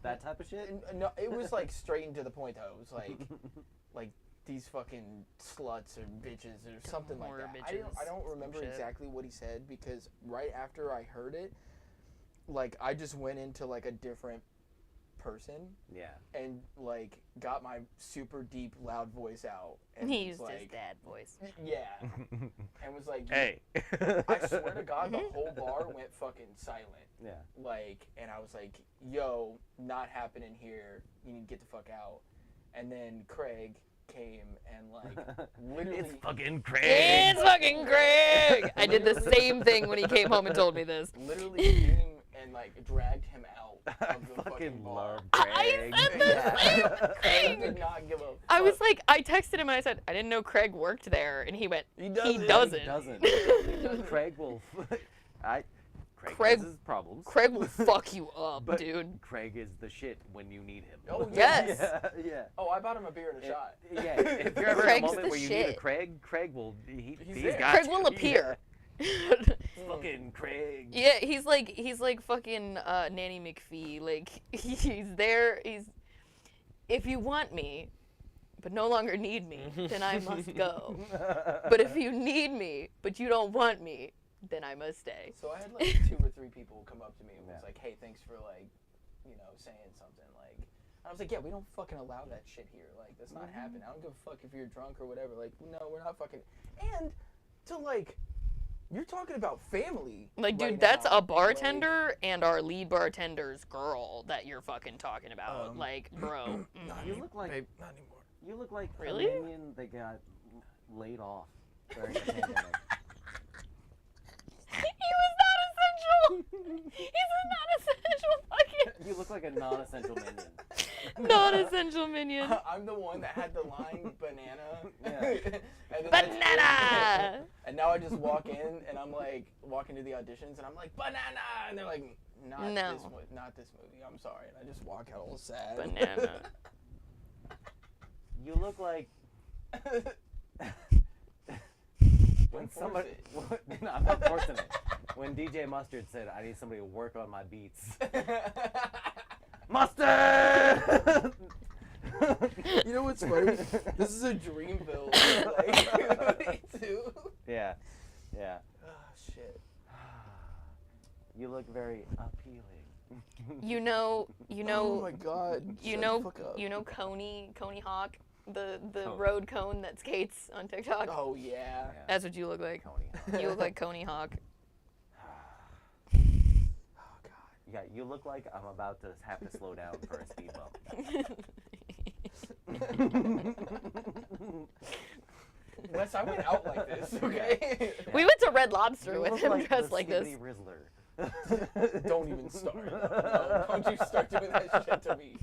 That type of shit? No, it was like straight and to the point though. It was like these fucking sluts or bitches or something like More that. bitches, I don't remember shit. exactly what he said, because right after I heard it, like I just went into like a different person Yeah. and like got my super deep loud voice out and He was used his like, dad voice. yeah, and was like, Hey. I swear to God, the whole bar went fucking silent. Yeah. Like, and I was like, yo, not happening here. You need to get the fuck out. And then Craig came and like literally It's fucking Craig. It's fucking Greg! I did the same thing when he came home and told me this. literally came and like dragged him out of the fucking fucking bar. love I Craig. said the same Craig thing! did not give a fuck. I was like, I texted him and I said, I didn't know Craig worked there. And he went, he doesn't. He doesn't. Craig will. Craig has his problems. Craig will fuck you up, But dude. Craig is the shit when you need him. Oh, Yes. Yeah. oh, I bought him a beer and a shot. Yeah. If you're ever in a Craig's moment the where you need a shit. Craig will. He's there. got Craig you. will appear. Yeah. Fucking Craig. Yeah, he's like fucking Nanny McPhee. Like, he's there. If you want me, but no longer need me, then I must go. But if you need me, but you don't want me, then I must stay. So I had like 2 or 3 people come up to me and was Yeah. like, hey, thanks for like, you know, saying something. Like, I was like, yeah, we don't fucking allow that shit here. Like, that's not happening. I don't give a fuck if you're drunk or whatever. Like, no, we're not fucking. And to like You're talking about family. Like, dude, right that's now. a bartender and our lead bartender's girl that you're fucking talking about. Like, bro. You look like Babe, not anymore. you look like Really? a minion that got laid off during the pandemic. He was not essential. He's a non-essential fucking. You look like a non-essential minion. Non-essential minion. I'm the one that had the line banana. Yeah. And then Banana. And now I just walk in and I'm like, walk into the auditions and I'm like, banana, and they're like, not this movie. I'm sorry, and I just walk out all sad. Banana. You look like when somebody. No, I'm not forcing it. When DJ Mustard said, "I need somebody to work on my beats." Mustard. You know what's funny? This is a Dreamville. Like, too. Yeah, yeah. Oh shit. You look very appealing. You know. Oh my god. You Shut know. the fuck up. You know Coney Hawk, the Coney. road cone that skates on TikTok. Oh yeah. That's what you look like. Coney. You look like Coney Hawk. Oh god. Yeah, you look like I'm about to have to slow down for a speed bump. Wes, I went out like this, okay? We went to Red Lobster You with look him like dressed the like this. Skibbity Rizzler. Don't even start. No, don't you start doing that shit to me.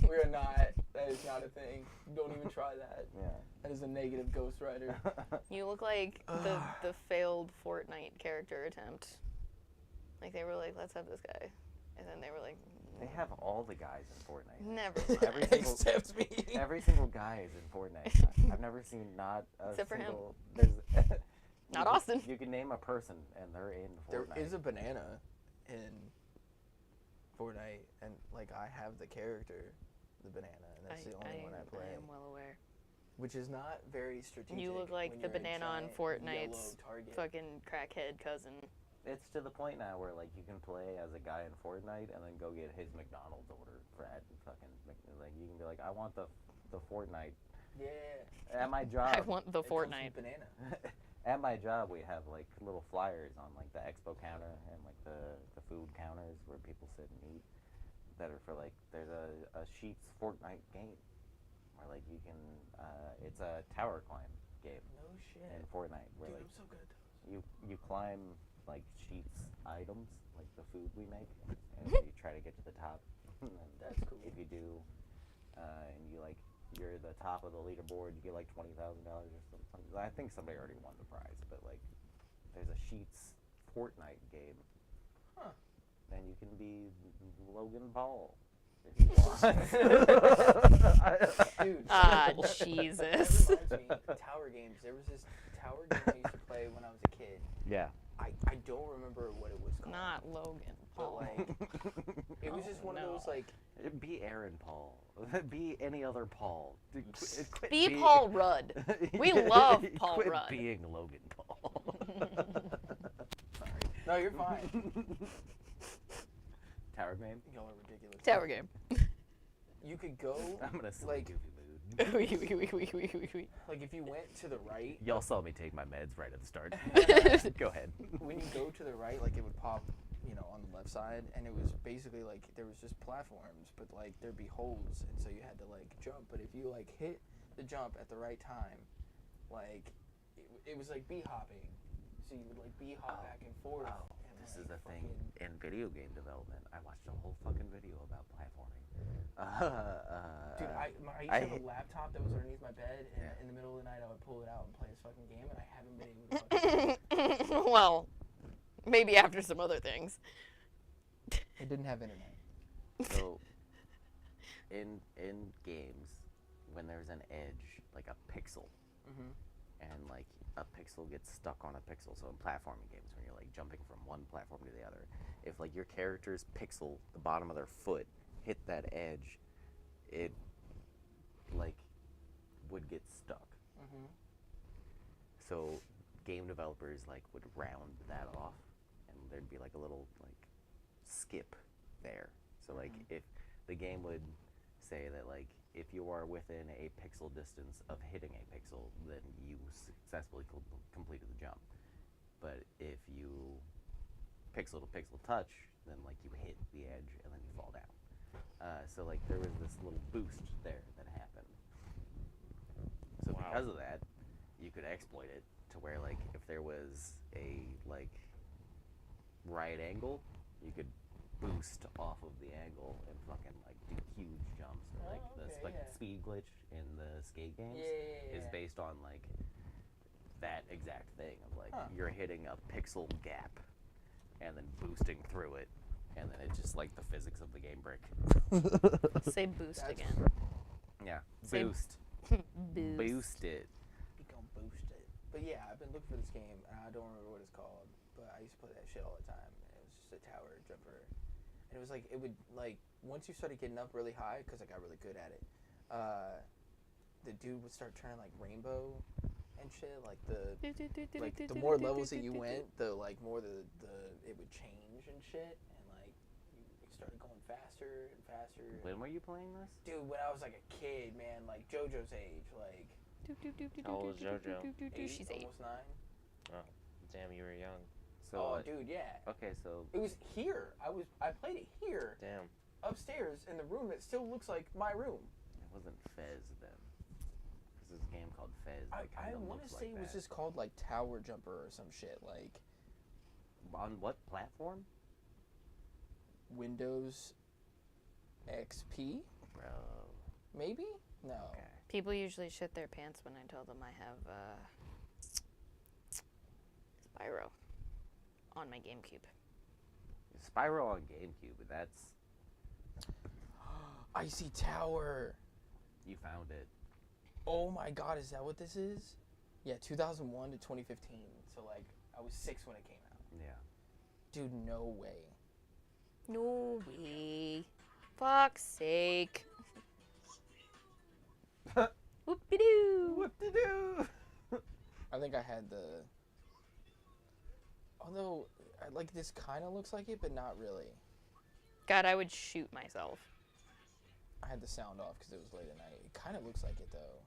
We are not. That is not a thing. Don't even try that. Yeah. That is a negative Ghost Rider. You look like the failed Fortnite character attempt. Like they were like, let's have this guy, and then they were like, They have all the guys in Fortnite. never Every mind. single, Except me. every single guy is in Fortnite. I've never seen not a Except for him. single. There's, Not you can- Austin. You can name a person and they're in There Fortnite. is a banana in Fortnite, and like I have the character, the banana, and that's the only one I play. I am well aware. Which is not very strategic. You look like when the you're a banana on giant Fortnite's yellow target. fucking crackhead cousin. It's to the point now where like you can play as a guy in Fortnite and then go get his McDonald's order for at fucking like you can be like I want the Fortnite Yeah. at my job. I want the It comes with Fortnite. banana. At my job, we have like little flyers on like the expo counter and like the food counters where people sit and eat. That are for like there's a Sheets Fortnite game where like you can it's a tower climb game No shit. in Fortnite where Dude, like I'm so good at those. you climb like Sheets items like the food we make and you try to get to the top. And then That's cool. If you do, and you like you're the top of the leaderboard, you get like $20,000 or something. I think somebody already won the prize, but like there's a Sheets Fortnite game. Huh. And you can be Logan Paul if you want. Dude. Ah, That Jesus. reminds me, tower games. There was this tower game I used to play when I was a kid. Yeah. I don't remember what it was called. Not Logan But Paul. like, it was just one of those like. Be Aaron Paul. Be any other Paul. Quit Be being- Paul Rudd. We love Paul quit Rudd. being Logan Paul. No, you're fine. Tower game? Y'all are ridiculous. Tower game. You could go. I'm in a silly Like- goofy mood. Like if you went to the right, Y'all saw me take my meds right at the start. Go ahead. when you go to the right, like it would pop, you know, on the left side, and it was basically like there was just platforms, but like there'd be holes, and so you had to like jump. But if you like hit the jump at the right time, like it was like bee hopping, so you would like bee hop back and forth. Oh, and, this like, is a thing fucking- in video game development. I watched a whole fucking video about platforming. Dude, I used to have a laptop that was underneath my bed, and Yeah. in the middle of the night I would pull it out and play this fucking game, and I haven't been able to. Fucking Well, maybe after some other things. It didn't have internet. So, in games, when there's an edge, like a pixel, Mhm. and like a pixel gets stuck on a pixel, so in platforming games, when you're like jumping from one platform to the other, if like your character's pixel, the bottom of their foot, hit that edge, it like would get stuck. Mhm. So game developers like would round that off, and there'd be like a little like skip there. So like if the game would say that like if you are within a pixel distance of hitting a pixel, then you successfully completed the jump. but if you pixel to pixel touch, then like you hit the edge and then you fall down. So like there was this little boost there that happened. So Wow. because of that, you could exploit it to where like if there was a like right angle, you could boost off of the angle and fucking like do huge jumps. Or, like the speed glitch in the skate games is based on like that exact thing of like you're hitting a pixel gap and then boosting through it, and then it's just like the physics of the game brick. Say boost That's again. Yeah, Say boost. Boost. Boost it. You gonna boost it. But yeah, I've been looking for this game, and I don't remember what it's called, but I used to play that shit all the time. It was just a tower jumper. And it was like, it would, like, once you started getting up really high, because I got really good at it, the dude would start turning, like, rainbow and shit. Like, the more levels that you went, the, like, more it would change and shit. And, like, you started going faster and faster. When were you playing this? Dude, when I was, like, a kid, man, like, JoJo's age, like, How old is JoJo? 8, She's 8. almost 9. Oh, damn, you were young. So Dude, yeah. okay, so It was here. I played it here, Damn. upstairs in the room that still looks like my room. it wasn't Fez then. There's this game called Fez. I That kinda want to looks say like it was that. just called like Tower Jumper or some shit, like On what platform? Windows XP, Bro. maybe? No. Okay. People usually shit their pants when I tell them I have Spyro on my GameCube. Spyro on GameCube. That's Icy Tower. you found it. Oh my god, is that what this is? Yeah, 2001 to 2015. So like I was 6 when it came out. Yeah. Dude, no way. No way. Fuck's sake. Whoop-de-doo. Whoop-de-doo. I think I had the. Although, like this kind of looks like it, but not really. God, I would shoot myself. I had the sound off because it was late at night. It kind of looks like it though.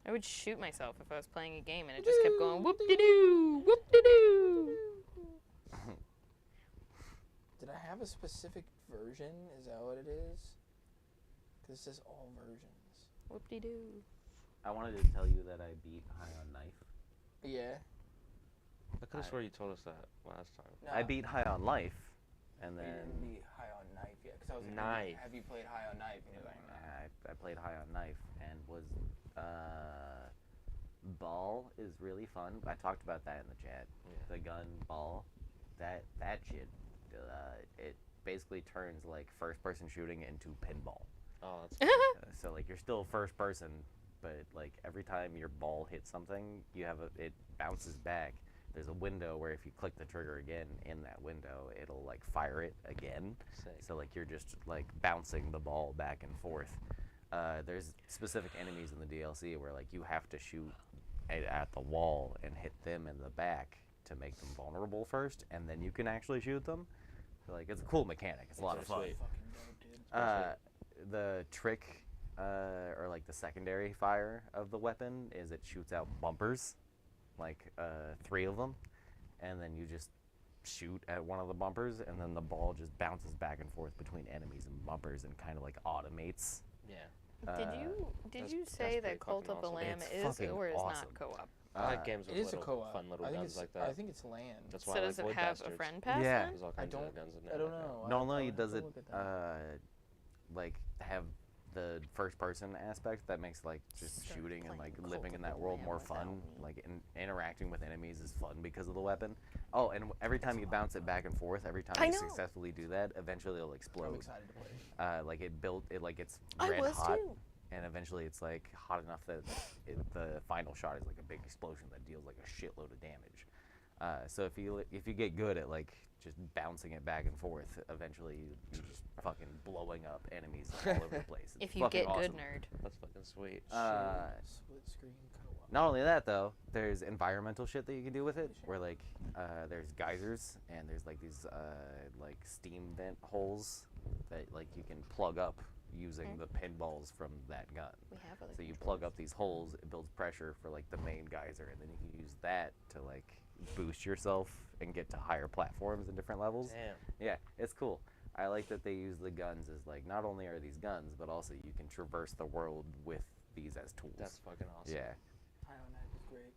I would shoot myself if I was playing a game and it just kept going whoop-de-doo, whoop-de-doo. Did I have a specific version? Is that what it is? Because it says all versions. Whoop-de-doo. I wanted to tell you that I beat High on Knife. Yeah. I could have swore you told us that last time. No, I beat High on Life, and you then didn't beat High on Knife yet. Because I was like, Knife. have you played High on Knife? And you're like, nah. I played High on Knife and was Ball is really fun. I talked about that in the chat. Yeah. The gun ball, that shit, it basically turns like first person shooting into pinball. Oh, that's So like you're still first person, but like every time your ball hits something, you have it bounces back. There's a window where if you click the trigger again in that window, it'll like fire it again. sick. So like you're just like bouncing the ball back and forth. There's specific enemies in the DLC where like you have to shoot at the wall and hit them in the back to make them vulnerable first, and then you can actually shoot them. So like it's a cool mechanic. It's a lot of fun. Sweet. Fucking dope, dude. The trick or like the secondary fire of the weapon is it shoots out bumpers, like 3 of them, and then you just shoot at one of the bumpers, and then the ball just bounces back and forth between enemies and bumpers and kind of like automates. Yeah. Did That's- you that's say that pretty Cult fucking of the awesome. Lamb It's is fucking or is awesome. not co-op? I like games with It is a little co-op. fun little I think guns it's, like that. I think it's land. That's why So I does like it Void have Bastards. a friend pass Yeah. then? There's all I kinds don't. of guns in there. I don't like that. know. Not I'll only have does to it look at that. like have the first person aspect that makes like just Start shooting and playing like Cult living of in the that world Lamb more without fun, me. like interacting with enemies is fun because of the weapon. Oh, and every time you bounce it back and forth, every time I you know. successfully do that, eventually it'll I'm explode. excited to play it. Like it like it's I red was hot, too. and eventually it's like hot enough that the final shot is like a big explosion that deals like a shitload of damage. So if you get good at like just bouncing it back and forth, eventually you're just fucking blowing up enemies all over the place. It's If you fucking get awesome. good, nerd. That's fucking sweet. Split screen co-op. Not only that though, there's environmental shit that you can do with it, where like there's geysers and there's like these like steam vent holes that like you can plug up using the pinballs from that gun. We have other So you controls. plug up these holes, it builds pressure for like the main geyser, and then you can use that to like boost yourself and get to higher platforms and different levels. Damn. Yeah, it's cool. I like that they use the guns as like not only are these guns, but also you can traverse the world with these as tools. That's fucking awesome. Yeah. High on Knife is great.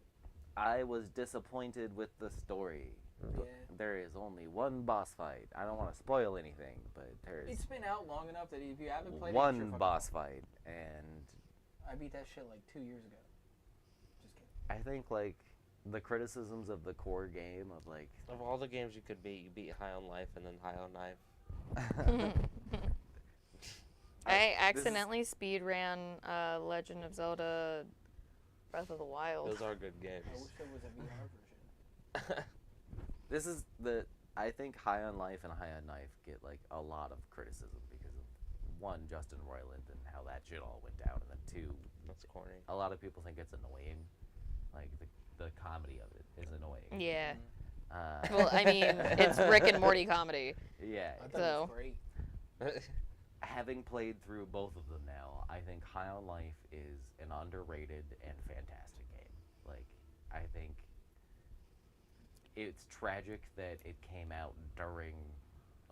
I was disappointed with the story. Yeah. There is only one boss fight. I don't want to spoil anything, but there's It's been out long enough that if you haven't played it, one you should fucking boss play fight, and it. I beat that shit like 2 years ago. Just kidding. I think like the criticisms of the core game of like Of all the games you could beat, you beat High on Life and then High on Knife. I accidentally speedran Legend of Zelda Breath of the Wild. Those are good games. I wish there was a VR version. This is the I think High on Life and High on Knife get like a lot of criticism because of one, Justin Roiland and how that shit all went down, and then two, That's corny. a lot of people think it's annoying. Like the comedy of it is annoying. Yeah. Uh, Well, I mean, it's Rick and Morty comedy. yeah. I thought it So- was great. Having played through both of them now, I think High on Life is an underrated and fantastic game. Like, I think it's tragic that it came out during,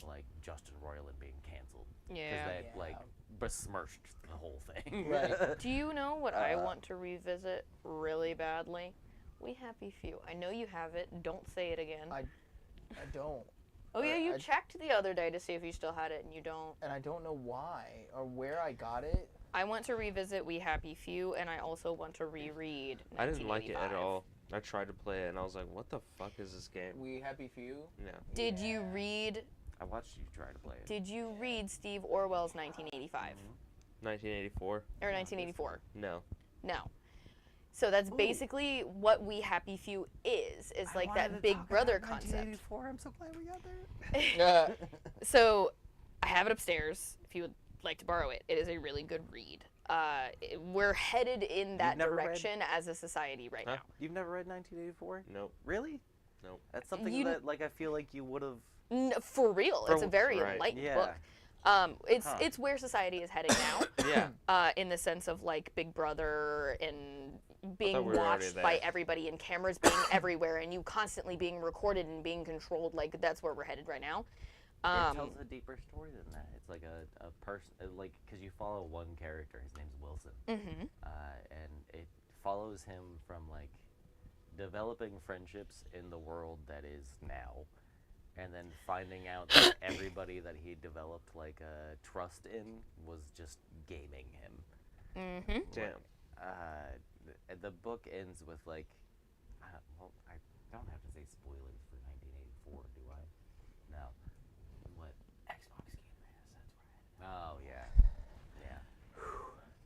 like, Justin Roiland being canceled. Yeah. Because that, Yeah. like, besmirched the whole thing. Right. Do you know what I want to revisit really badly? We Happy Few. I know you have it. Don't say it again. I don't. Oh yeah, you I- checked the other day to see if you still had it, and you don't. And I don't know why or where I got it. I want to revisit We Happy Few, and I also want to reread. I didn't like it at 1985. all. I tried to play it and I was like, what the fuck is this game? We Happy Few. No. Did you Yeah. read? I watched you try to play it. Did you read Steve Orwell's 1985 1984? or 1984? No. No. So that's Ooh. basically what We Happy Few is. It's like that Big Brother concept. I'm so glad we got there. So I have it upstairs if you would like to borrow it. It is a really good read. We're headed in that never read- direction as a society right Huh? You've never read 1984? Nope. Really? Nope. That's something You- that, like, I feel like you would have. now. For real, it's a very Right. enlightened Yeah. book. Huh. It's where society is heading now. Yeah. In the sense of like Big Brother and being we were already watched by there. everybody and cameras being everywhere and you constantly being recorded and being controlled. Like that's where we're headed right now. It tells a deeper story than that. It's like a person, like, because you follow one character. His name's Wilson. Mhm. And it follows him from, like, developing friendships in the world that is now, and then finding out that everybody that he developed, like, trust in was just gaming him. Mhm. Damn. The book ends with, like, well, I don't have to say spoilers for 1984, do I? No. What? Xbox Game Pass. That's where Oh, yeah. Yeah.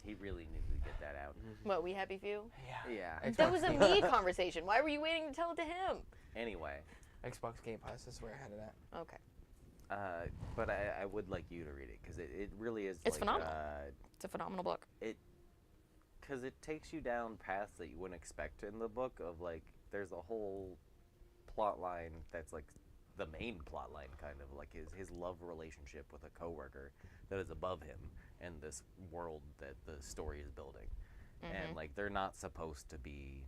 He really needed to get that out. What, We Happy Few? I had it. Yeah. That was a me conversation. Why were you waiting to tell it to him? Anyway, Xbox Game Pass. That's where I had it at. Okay. but I would like you to read it because it really is. It's like, phenomenal. It's a phenomenal book. Because it takes you down paths that you wouldn't expect in the book. Of like, there's a whole plot line that's like the main plot line, kind of like his love relationship with a coworker that is above him and this world that the story is building. And like they're not supposed to be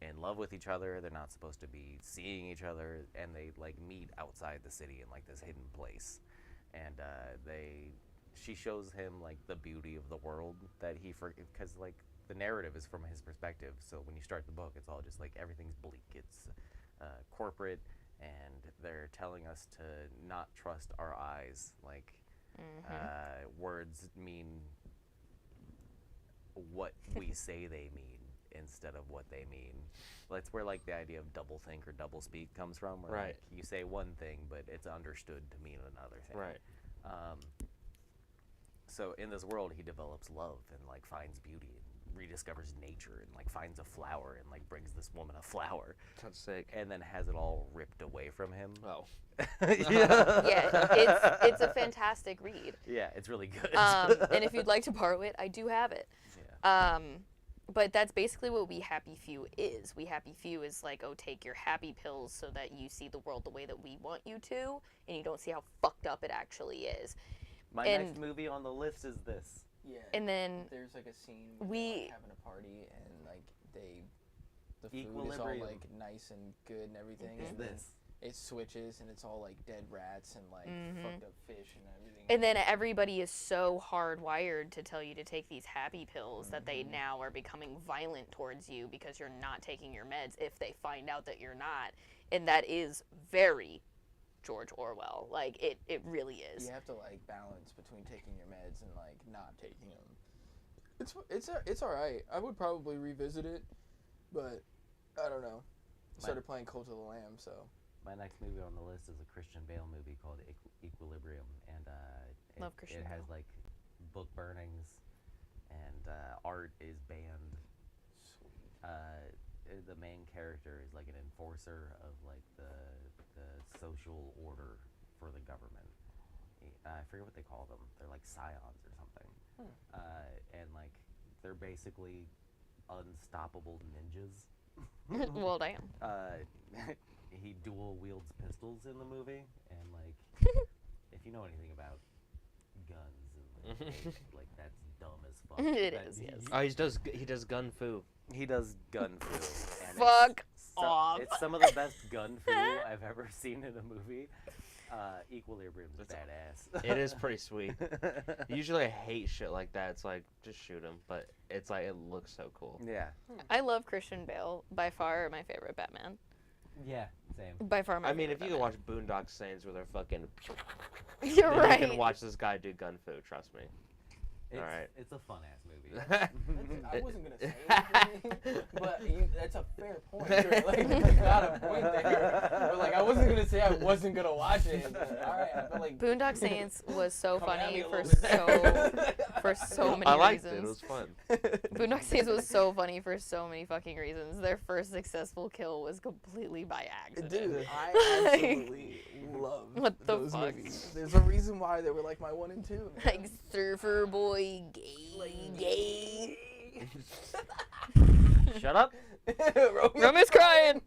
in love with each other. They're not supposed to be seeing each other, and they like meet outside the city in like this hidden place. And she shows him like the beauty of the world that because like the narrative is from his perspective. So when you start the book, it's all just like everything's bleak. It's corporate, and they're telling us to not trust our eyes. Like words mean what we say they mean instead of what they mean. That's where like the idea of double think or double speak comes from. Where, Right. like, you say one thing, but it's understood to mean another thing. Right. So in this world, he develops love and like finds beauty and rediscovers nature and like finds a flower and like brings this woman a flower That's sick. and then has it all ripped away from him. Oh. Yeah, it's a fantastic read. Yeah, it's really good. And if you'd like to borrow it, I do have it. Yeah. But that's basically what We Happy Few is. We Happy Few is like, oh, take your happy pills so that you see the world the way that we want you to, and you don't see how fucked up it actually is. My and- next movie on the list is this. Yeah. And then There's like a scene where we- they're like, having a party and like they the food is all Equilibrium. like nice and good and everything. Mhm. And This. it switches and it's all like dead rats and like fucked up fish and everything. And then everybody is so hardwired to tell you to take these happy pills that they now are becoming violent towards you because you're not taking your meds if they find out that you're not. And that is very George Orwell. Like, it really is. You have to like balance between taking your meds and like not taking them. It's all right. I would probably revisit it, but I don't know. I started playing Cult of the Lamb, so. My next movie on the list is a Christian Bale movie called Equilibrium, and Love Christian it has Bale. like book burnings, and art is banned. The main character is like an enforcer of like the social order for the government. I forget what they call them. They're like scions or something. And like they're basically unstoppable ninjas. Well, damn. He dual wields pistols in the movie, and like if you know anything about guns and like that's dumb as fuck. It That is, yes. Oh, he does gun fu. He does gun fu. And Fuck it's off. It's some of the best gun fu I've ever seen in a movie. Equilibrium's badass. It is pretty sweet. Usually I hate shit like that. It's like, just shoot him. But it's like, it looks so cool. Yeah. I love Christian Bale. By far my favorite Batman. Yeah, same. By far my I mean, if favorite you can Batman. watch Boondock Saints where they're fucking... You're then right. you can watch this guy do gun fu, trust me. Alright. It's a fun ass movie. I wasn't gonna say anything, but that's a fair point. Like, there's not a point there. But like, I wasn't gonna say I wasn't gonna watch it. But, all right, but like, Boondock Saints was so come at funny me a for little bit. for so many I liked reasons. it. It was fun. Boondock Saints was so funny for so many fucking reasons. Their first successful kill was completely by accident. Dude, I absolutely love What the those fuck? movies. There's a reason why they were like my 1 and 2. man. Like Surfer Boy, gay. Shut up. Romeo's crying.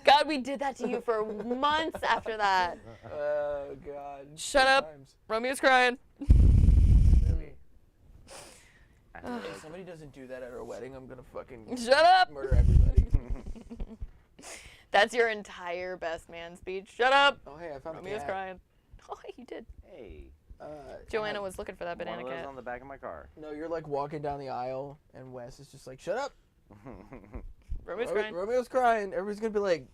God, we did that to you for months after that. Oh God. Shut up. Times. Romeo's crying. Really. Ugh. If somebody doesn't do that at our wedding, I'm gonna fucking Shut up. murder everybody. That's your entire best man speech. Shut up. Oh hey, I found a Romeo's cat. crying. Oh, you did. Hey. Joanna was looking for that One banana of those cat. on the back of my car. No, you're like walking down the aisle, and Wes is just like, "Shut up." Romeo's crying. Romeo's crying. Everybody's gonna be like,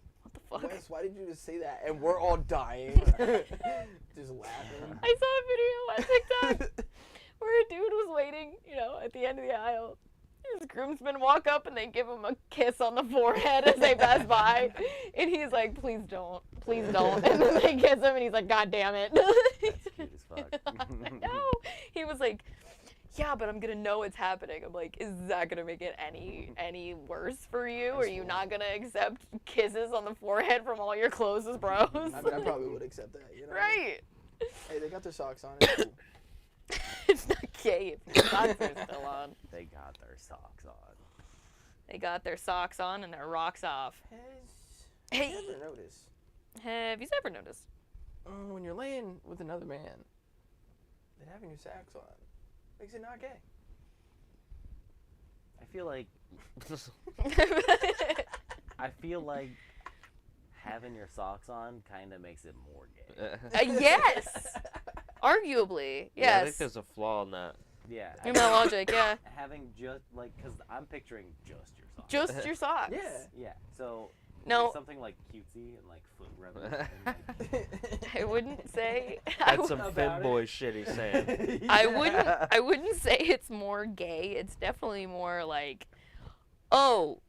What the fuck? "Wes, why did you just say that?" And we're all dying, just laughing. I saw a video on TikTok where a dude was waiting, at the end of the aisle. His groomsmen walk up and they give him a kiss on the forehead as they pass by. And he's like, please don't. Please don't. And then they kiss him and he's like, God damn it. That's cute as fuck. No. He was like, yeah, but I'm going to know it's happening. I'm like, is that going to make it any worse for you? Are you not going to accept kisses on the forehead from all your closest bros? I mean, I probably would accept that, Right. Hey, they got their socks on. It's cool. It's not gay if your socks are still on. They got their socks on. They got their socks on and their rocks off. Hey, you ever notice Have you ever noticed? when you're laying with another man, that having your socks on makes it not gay? I feel like having your socks on kind of makes it more gay. Yes! Arguably, Yeah, I think yes. there's a flaw in that. Yeah. In that logic, yeah. Having just like, because I'm picturing just your socks. Just your socks. Yeah. Yeah. So. No. Something like cutesy and like foot rubbing. And, like, I wouldn't say. That's some femboy shit he's saying. I wouldn't say it's more gay. It's definitely more like, oh,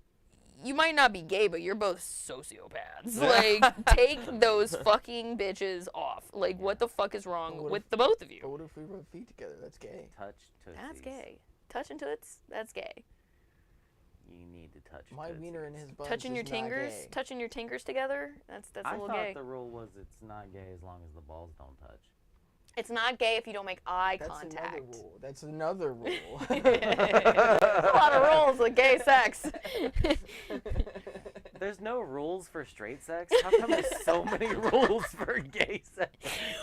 you might not be gay, but you're both sociopaths. Like, take those fucking bitches off. Like, what the fuck is wrong What with if- the both of But you? what if we rub feet together? That's gay. touch tootsies. That's gay. Touching toots, that's gay. You need to touch My tootsies. wiener in his butt Touching your is not tinkers, gay. touching your tinkers together, that's a I little thought gay. the rule was it's not gay as long as the balls don't touch. It's not gay if you don't make eye That's contact. another rule. That's another rule. A lot of rules with gay sex. There's no rules for straight sex? How come there's so many rules for gay sex?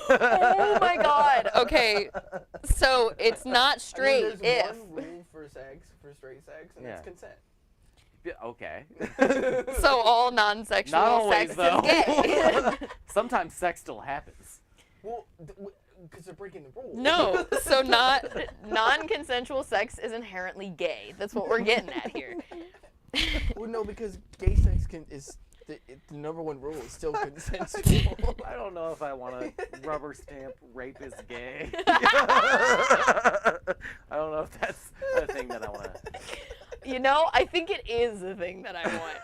Oh my god. Okay. So it's not straight I mean, there's if one rule for sex, for straight sex, and Yeah. it's consent. Yeah, okay. So all non-sexual Not always, sex though. is gay. Sometimes sex still happens. Well, because they're breaking the rules. No, so non-consensual sex is inherently gay. That's what we're getting at here. Well, no, because gay sex is the number one rule is still consensual. I don't know if I want to rubber stamp rape is gay. I don't know if that's a thing that I want to. You know, I think it is the thing that I want.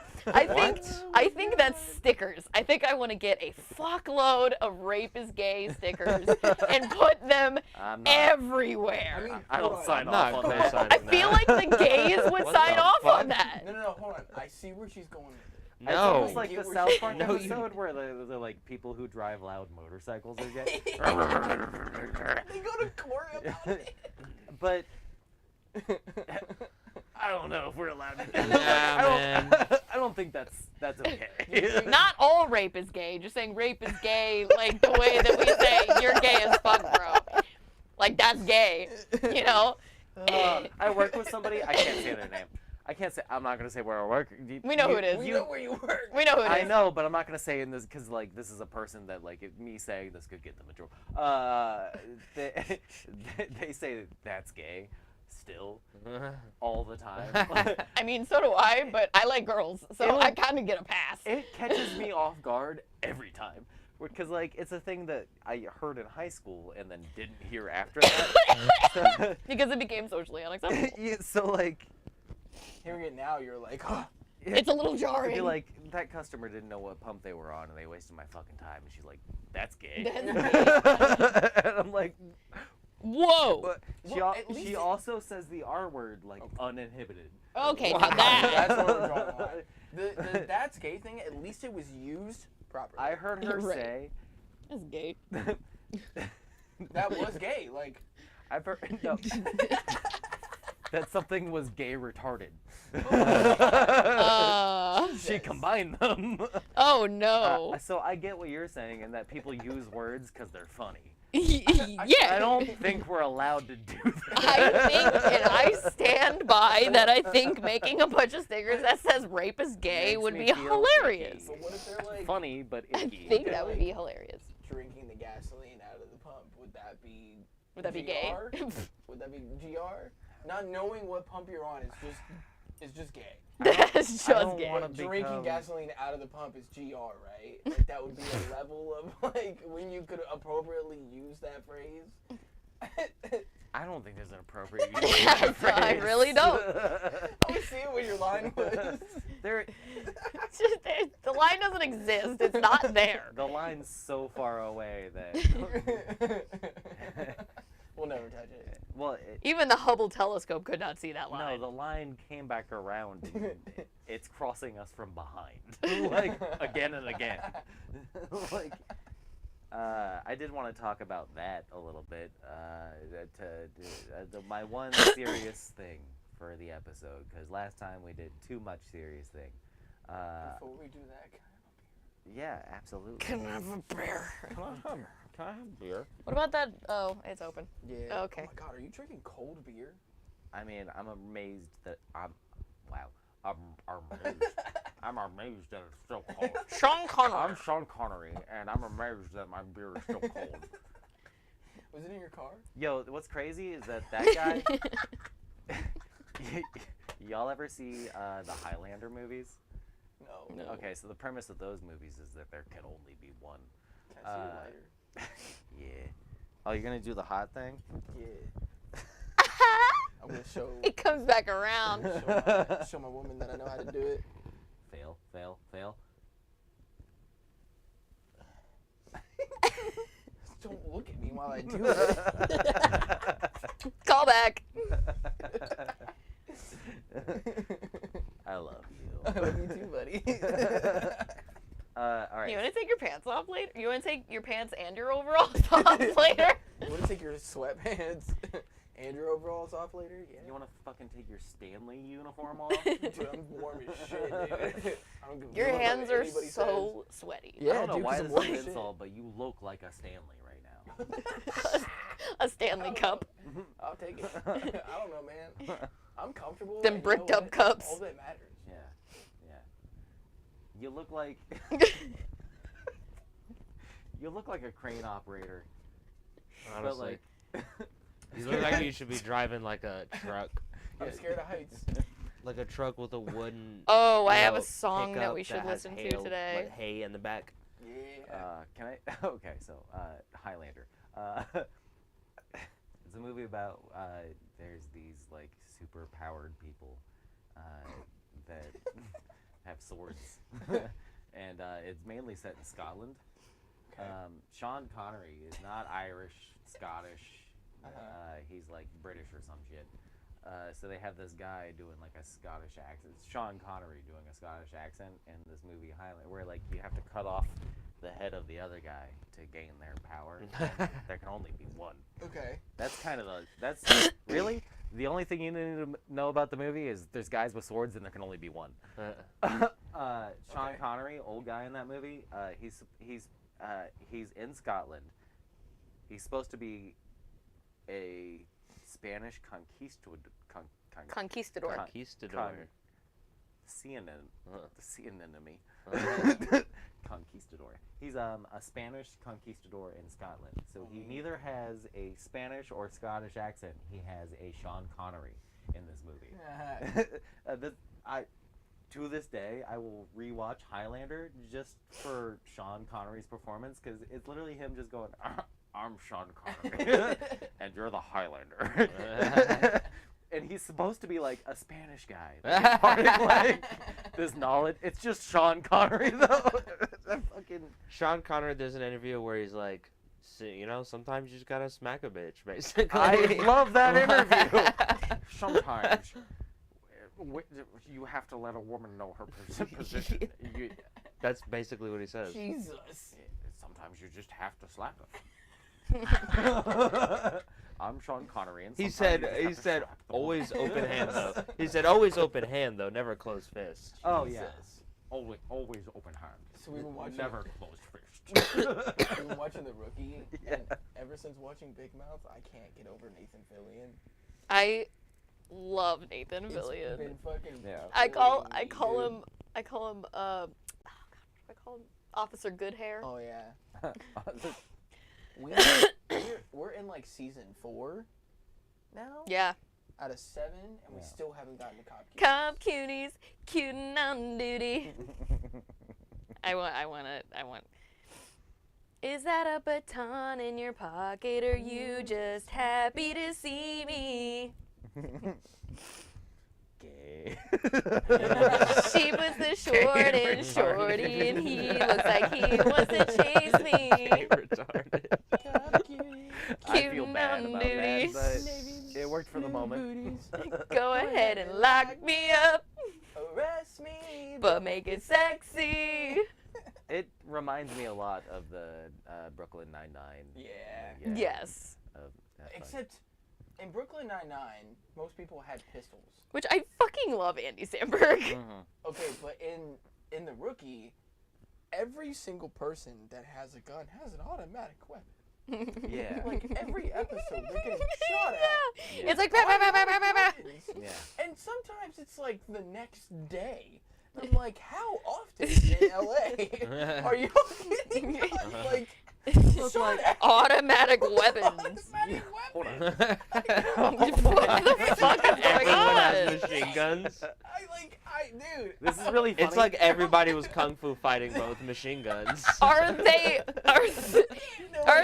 I think that's stickers. I think I want to get a fuckload of rape is gay stickers and put them everywhere. I mean, I don't hold on. sign I'm off not on that. co-signing I feel like the gays would What sign the off fuck? on that. No, hold on. I see where she's going with it. It's No. almost like the South Park No, you- episode where the like people who drive loud motorcycles are gay. They go to court about it. But I don't know if we're allowed to do Nah, that. I don't think that's okay. Not all rape is gay. Just saying rape is gay, like the way that we say you're gay as fuck, bro. Like that's gay, you know. I work with somebody. I can't say their name. I can't say. I'm not gonna say where I work. We know who it is. We know where you work. We know who it is. I know, but I'm not gonna say in this because like this is a person that like if me saying this could get them in trouble. They say that's gay, still, all the time. I mean, so do I, but I like girls, so I kind of get a pass. It catches me off guard every time. Because, like, it's a thing that I heard in high school and then didn't hear after that. Because it became socially unacceptable. Yeah, so, like... Hearing it now, you're like, huh. It's a little I'd jarring. be like, that customer didn't know what pump they were on and they wasted my fucking time. And she's like, that's gay. That's And I'm like... Whoa. But Well, at least she it- also says the R word, like, uninhibited. Okay, Wow, now that. That's where we're drawing the line. The that's gay thing, at least it was used properly. I heard her Right. say... That's gay. That was gay. Like, I've heard... No. That something was gay retarded. She combined them. Oh no. So I get what you're saying, and that people use words because they're funny. Yeah. I don't think we're allowed to do that. I think, and I stand by that. I think making a bunch of stickers that says "rape is gay" Makes would me be feel hilarious. but what if they're like Funny, but I icky. think that would be hilarious. drinking the gasoline out of the pump? Would that be? Would that be gay? GR? Would that be GR? Not knowing what pump you're on is just gay. That's just I don't gay. wanna Drinking become- gasoline out of the pump is GR, right? Like that would be a level of like when you could appropriately use that phrase. I don't think there's an appropriate use of that phrase. I really don't. I was seeing what your line was. There, It's just, the line doesn't exist. It's not there. the line's so far away that. We'll never touch it. Well, Even the Hubble telescope could not see that no, line. the line came back around. And it's crossing us from behind, like again and again. Like, I did want to talk about that a little bit. My one serious thing for the episode, because last time we did too much serious thing. Before we do that, Yeah, absolutely. Can I have a beer? Can I have beer? What about that? Oh, it's open. yeah. Okay. Oh my God, are you drinking cold beer? I mean, I'm amazed that I'm amazed. I'm amazed that it's still cold. Sean Connery. I'm Sean Connery, and I'm amazed that my beer is still cold. Was it in your car? Yo, what's crazy is that guy. Y'all ever see the Highlander movies? No. No. Okay, so the premise of those movies is that there can only be one. Can I see your lighter? Yeah. Oh, you're gonna do the hot thing? Yeah. I'm gonna show It comes back around. show my woman that I know how to do it. Fail, fail, fail. Don't look at me while I do it. Call back. I love you. I love you too, buddy. All right. You want to take your pants off later? You want to take your pants and your overalls off later? You want to take your sweatpants and your overalls off later? Yeah. You want to fucking take your Stanley uniform off? Dude, I'm warm as shit, dude. I don't give a Your fuck what hands are anybody so sweaty. Yeah, I don't know dude, why 'cause this I'm warm is as an shit. insult, but you look like a Stanley right now. A Stanley cup. I'll take it. I don't know, man. I'm comfortable. Them and you know bricked up what? cups. All that matters. Yeah. You look like you look like a crane operator. Honestly. But You look like you should be driving like a truck. I'm scared of heights. Like a truck with a wooden. Oh, I you have know, a song that pickup we should has listen hay, to today. Like hay in the back. Yeah. Can I? Okay, so Highlander. It's a movie about there's these like super powered people that have swords, and it's mainly set in Scotland. Okay. Sean Connery is not Irish, Scottish. Uh-huh. He's like British or some shit. So they have this guy doing like a Scottish accent. It's Sean Connery doing a Scottish accent in this movie Highlander, where like you have to cut off the head of the other guy to gain their power. And there can only be one. Okay. That's kind of that's really the only thing you need to know about the movie is there's guys with swords and there can only be one. Sean Okay. Connery, old guy in that movie, he's in Scotland. He's supposed to be a Spanish conquistador. Conquistador. Conquistador. Conquistador. He's a Spanish conquistador in Scotland. So he neither has a Spanish or Scottish accent. He has a Sean Connery in this movie. To this day, I will rewatch Highlander just for Sean Connery's performance because it's literally him just going, "I'm Sean Connery, and you're the Highlander." And he's supposed to be like a Spanish guy, imparting like this knowledge. It's just Sean Connery though. Fucking Sean Connery does an interview where he's like, you know, sometimes you just gotta smack a bitch, basically. I love that interview. Sometimes you have to let a woman know her position. That's basically what he says. Jesus. Sometimes you just have to slap her. I'm Sean Connery, and He sometimes said, you just have to slap the always woman." open hand though. He said always open hand though, never closed fist. Oh yeah, Jesus. always open hand. So we've been watching. Never closed fist. We've been watching The Rookie, Yeah. and ever since watching Big Mouth, I can't get over Nathan Fillion. I love Nathan It's Fillion. been fucking. Yeah. I call killing me, him dude. oh God, what do I call him? Officer Goodhair. Oh yeah. We're in like season 4 now. Yeah. Out of 7, and we Yeah. still haven't gotten to Cop Cuties. Cop cuties, cutin' on duty. I want. Is that a baton in your pocket, or you just happy to see me? Gay. She was the short and shorty, and he looks like he wants to chase me. Retarded. Cop Cuties. I feel Cute bad mountain about that, duties. but it worked for the moment. Go ahead and lock me up, Arrest me, but make it sexy. It reminds me a lot of the Brooklyn Nine-Nine. Yeah. Yes. Except in Brooklyn Nine-Nine, most people had pistols. Which I fucking love Andy Samberg. Mhm. Okay, but in The Rookie, every single person that has a gun has an automatic weapon. Yeah. Like every episode, they're getting shot at. Yeah. It's like, bah, bah, bah, bah, bah, bah, bah. Yeah. And sometimes it's like the next day. I'm like, how often in LA are you getting like It's shot like at? automatic weapons. Automatic Hold on. weapons. What the fuck is going Everyone has on? machine guns. Dude. This is really funny. It's like everybody was kung fu fighting both machine guns. Are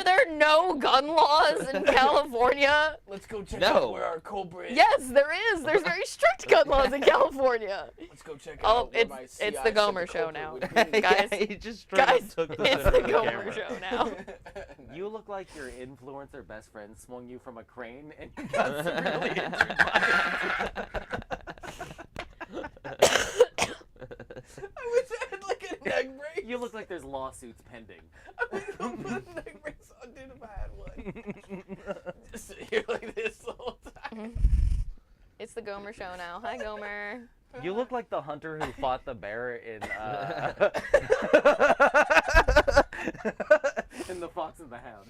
there no gun laws in California? Let's go check No. out where our culprit. Yes, there is. There's very strict gun laws in California. Let's go check Oh, out where it's- my it's CI the said Gomer the show culprit now. would be. Guys, Yeah, he just straight up Guys, took the it's shit the out of Gomer camera. show now. You look like your influencer best friend swung you from a crane and you got severely injured by I wish I had like a neck it. brace. You look like there's lawsuits pending. I was gonna put a neck brace on, dude, if I had one. Just sit here like this the whole time. It's the Gomer show now. Hi, Gomer. You look like the hunter who fought the bear in in The Fox and the Hound.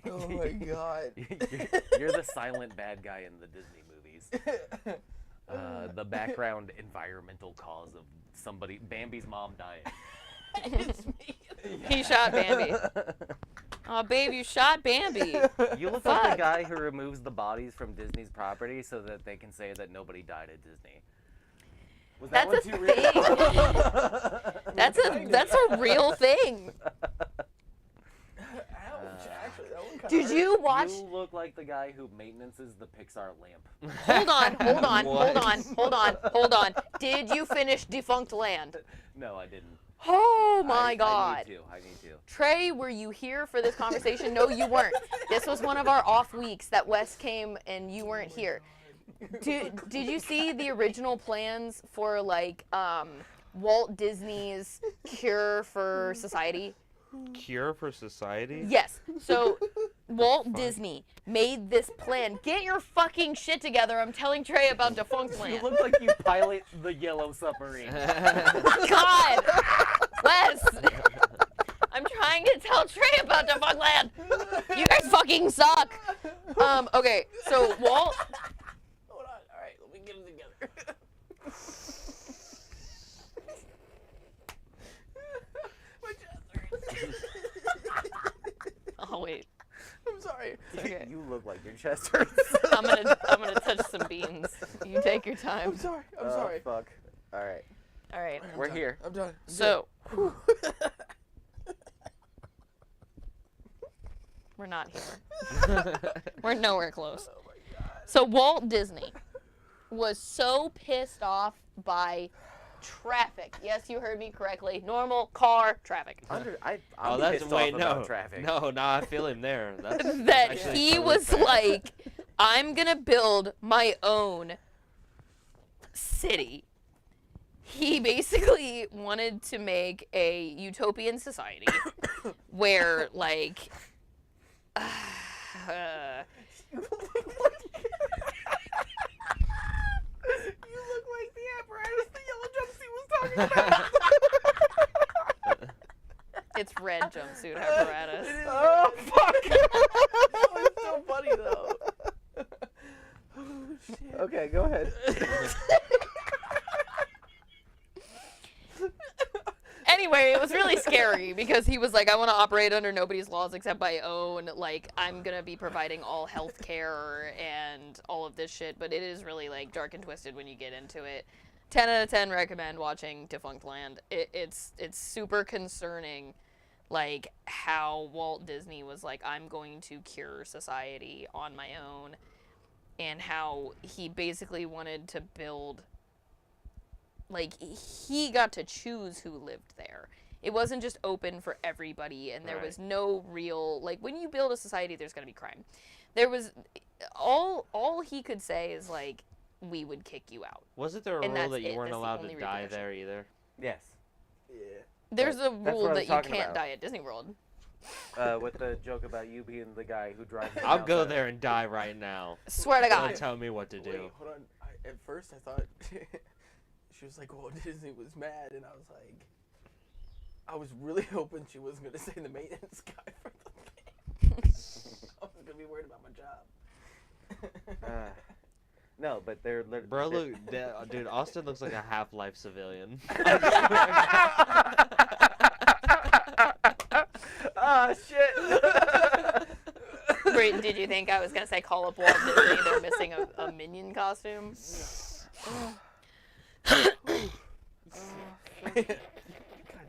Oh my god. You're the silent bad guy in the Disney movies. The background environmental cause of Bambi's mom dying. It's me. He shot Bambi. Oh, babe, you shot Bambi. You look like the Fuck. guy who removes the bodies from Disney's property so that they can say that nobody died at Disney. Was that That's one a too real? That's a real thing. Ouch, actually, that one kinda Did hurt. you watch? You look like the guy who maintenances the Pixar lamp. Hold on. What? Hold on. Did you finish Defunct Land? No, I didn't. Oh my God. I need to. Trey, were you here for this conversation? No, you weren't. This was one of our off weeks that Wes came and you weren't here. Did you see the original plans for like Walt Disney's Cure for Society? Cure for society? Yes. So Walt Disney made this plan. Get your fucking shit together. I'm telling Trey about Defunct You Land. look like you pilot the yellow submarine. God! Wes! I'm trying to tell Trey about Defunct Land. You guys fucking suck. Okay, so Walt. Hold on. All right, let me get them together. My chest hurts. Oh wait. I'm sorry. Okay. You look like your chest hurts. I'm gonna touch some beans. You take your time. I'm sorry. I'm sorry. Fuck. All right. All right. I'm We're done. here. I'm done. So we're not here. We're nowhere close. Oh my God. So Walt Disney was so pissed off by traffic. Yes, you heard me correctly. Normal car traffic. I'm Oh, that's pissed wait, off no. about traffic. No, I feel him there. That's That actually he totally was fair. like, I'm gonna build my own city. He basically wanted to make a utopian society where, like, You look like the apparatus the yellow jumpsuit was talking about. it's red jumpsuit apparatus. Oh, fuck. That was so funny, though. Oh, shit. Okay, go ahead. Anyway, it was really scary because he was like, I want to operate under nobody's laws except my own. Like, I'm going to be providing all health care and all of this shit. But it is really, like, dark and twisted when you get into it. 10 out of 10 recommend watching Defunct Land. It's super concerning, like, how Walt Disney was like, I'm going to cure society on my own. And how he basically wanted to build... Like, he got to choose who lived there. It wasn't just open for everybody, and there Right. was no real... Like, when you build a society, there's going to be crime. There was... All he could say is, like, we would kick you out. Wasn't there a And rule that's that you it. weren't That's the allowed only to die repercussion. there either? Yes. Yeah. There's a That's rule what I was that you talking can't about. die at Disney World. With the joke about you being the guy who drives. me I'll go outside. there and die right now. Swear to Don't God. tell me what to do. Wait, hold on. At first, I thought she was like, "Walt Disney was mad," and I was like, I was really hoping she wasn't gonna say the maintenance guy for the thing. I was gonna be worried about my job. No, but they're literally. Bro, look, dude, Austin looks like a Half-Life civilian. Ah, shit. Wait, did you think I was going to say call up Walt Disney? They're missing a minion costume?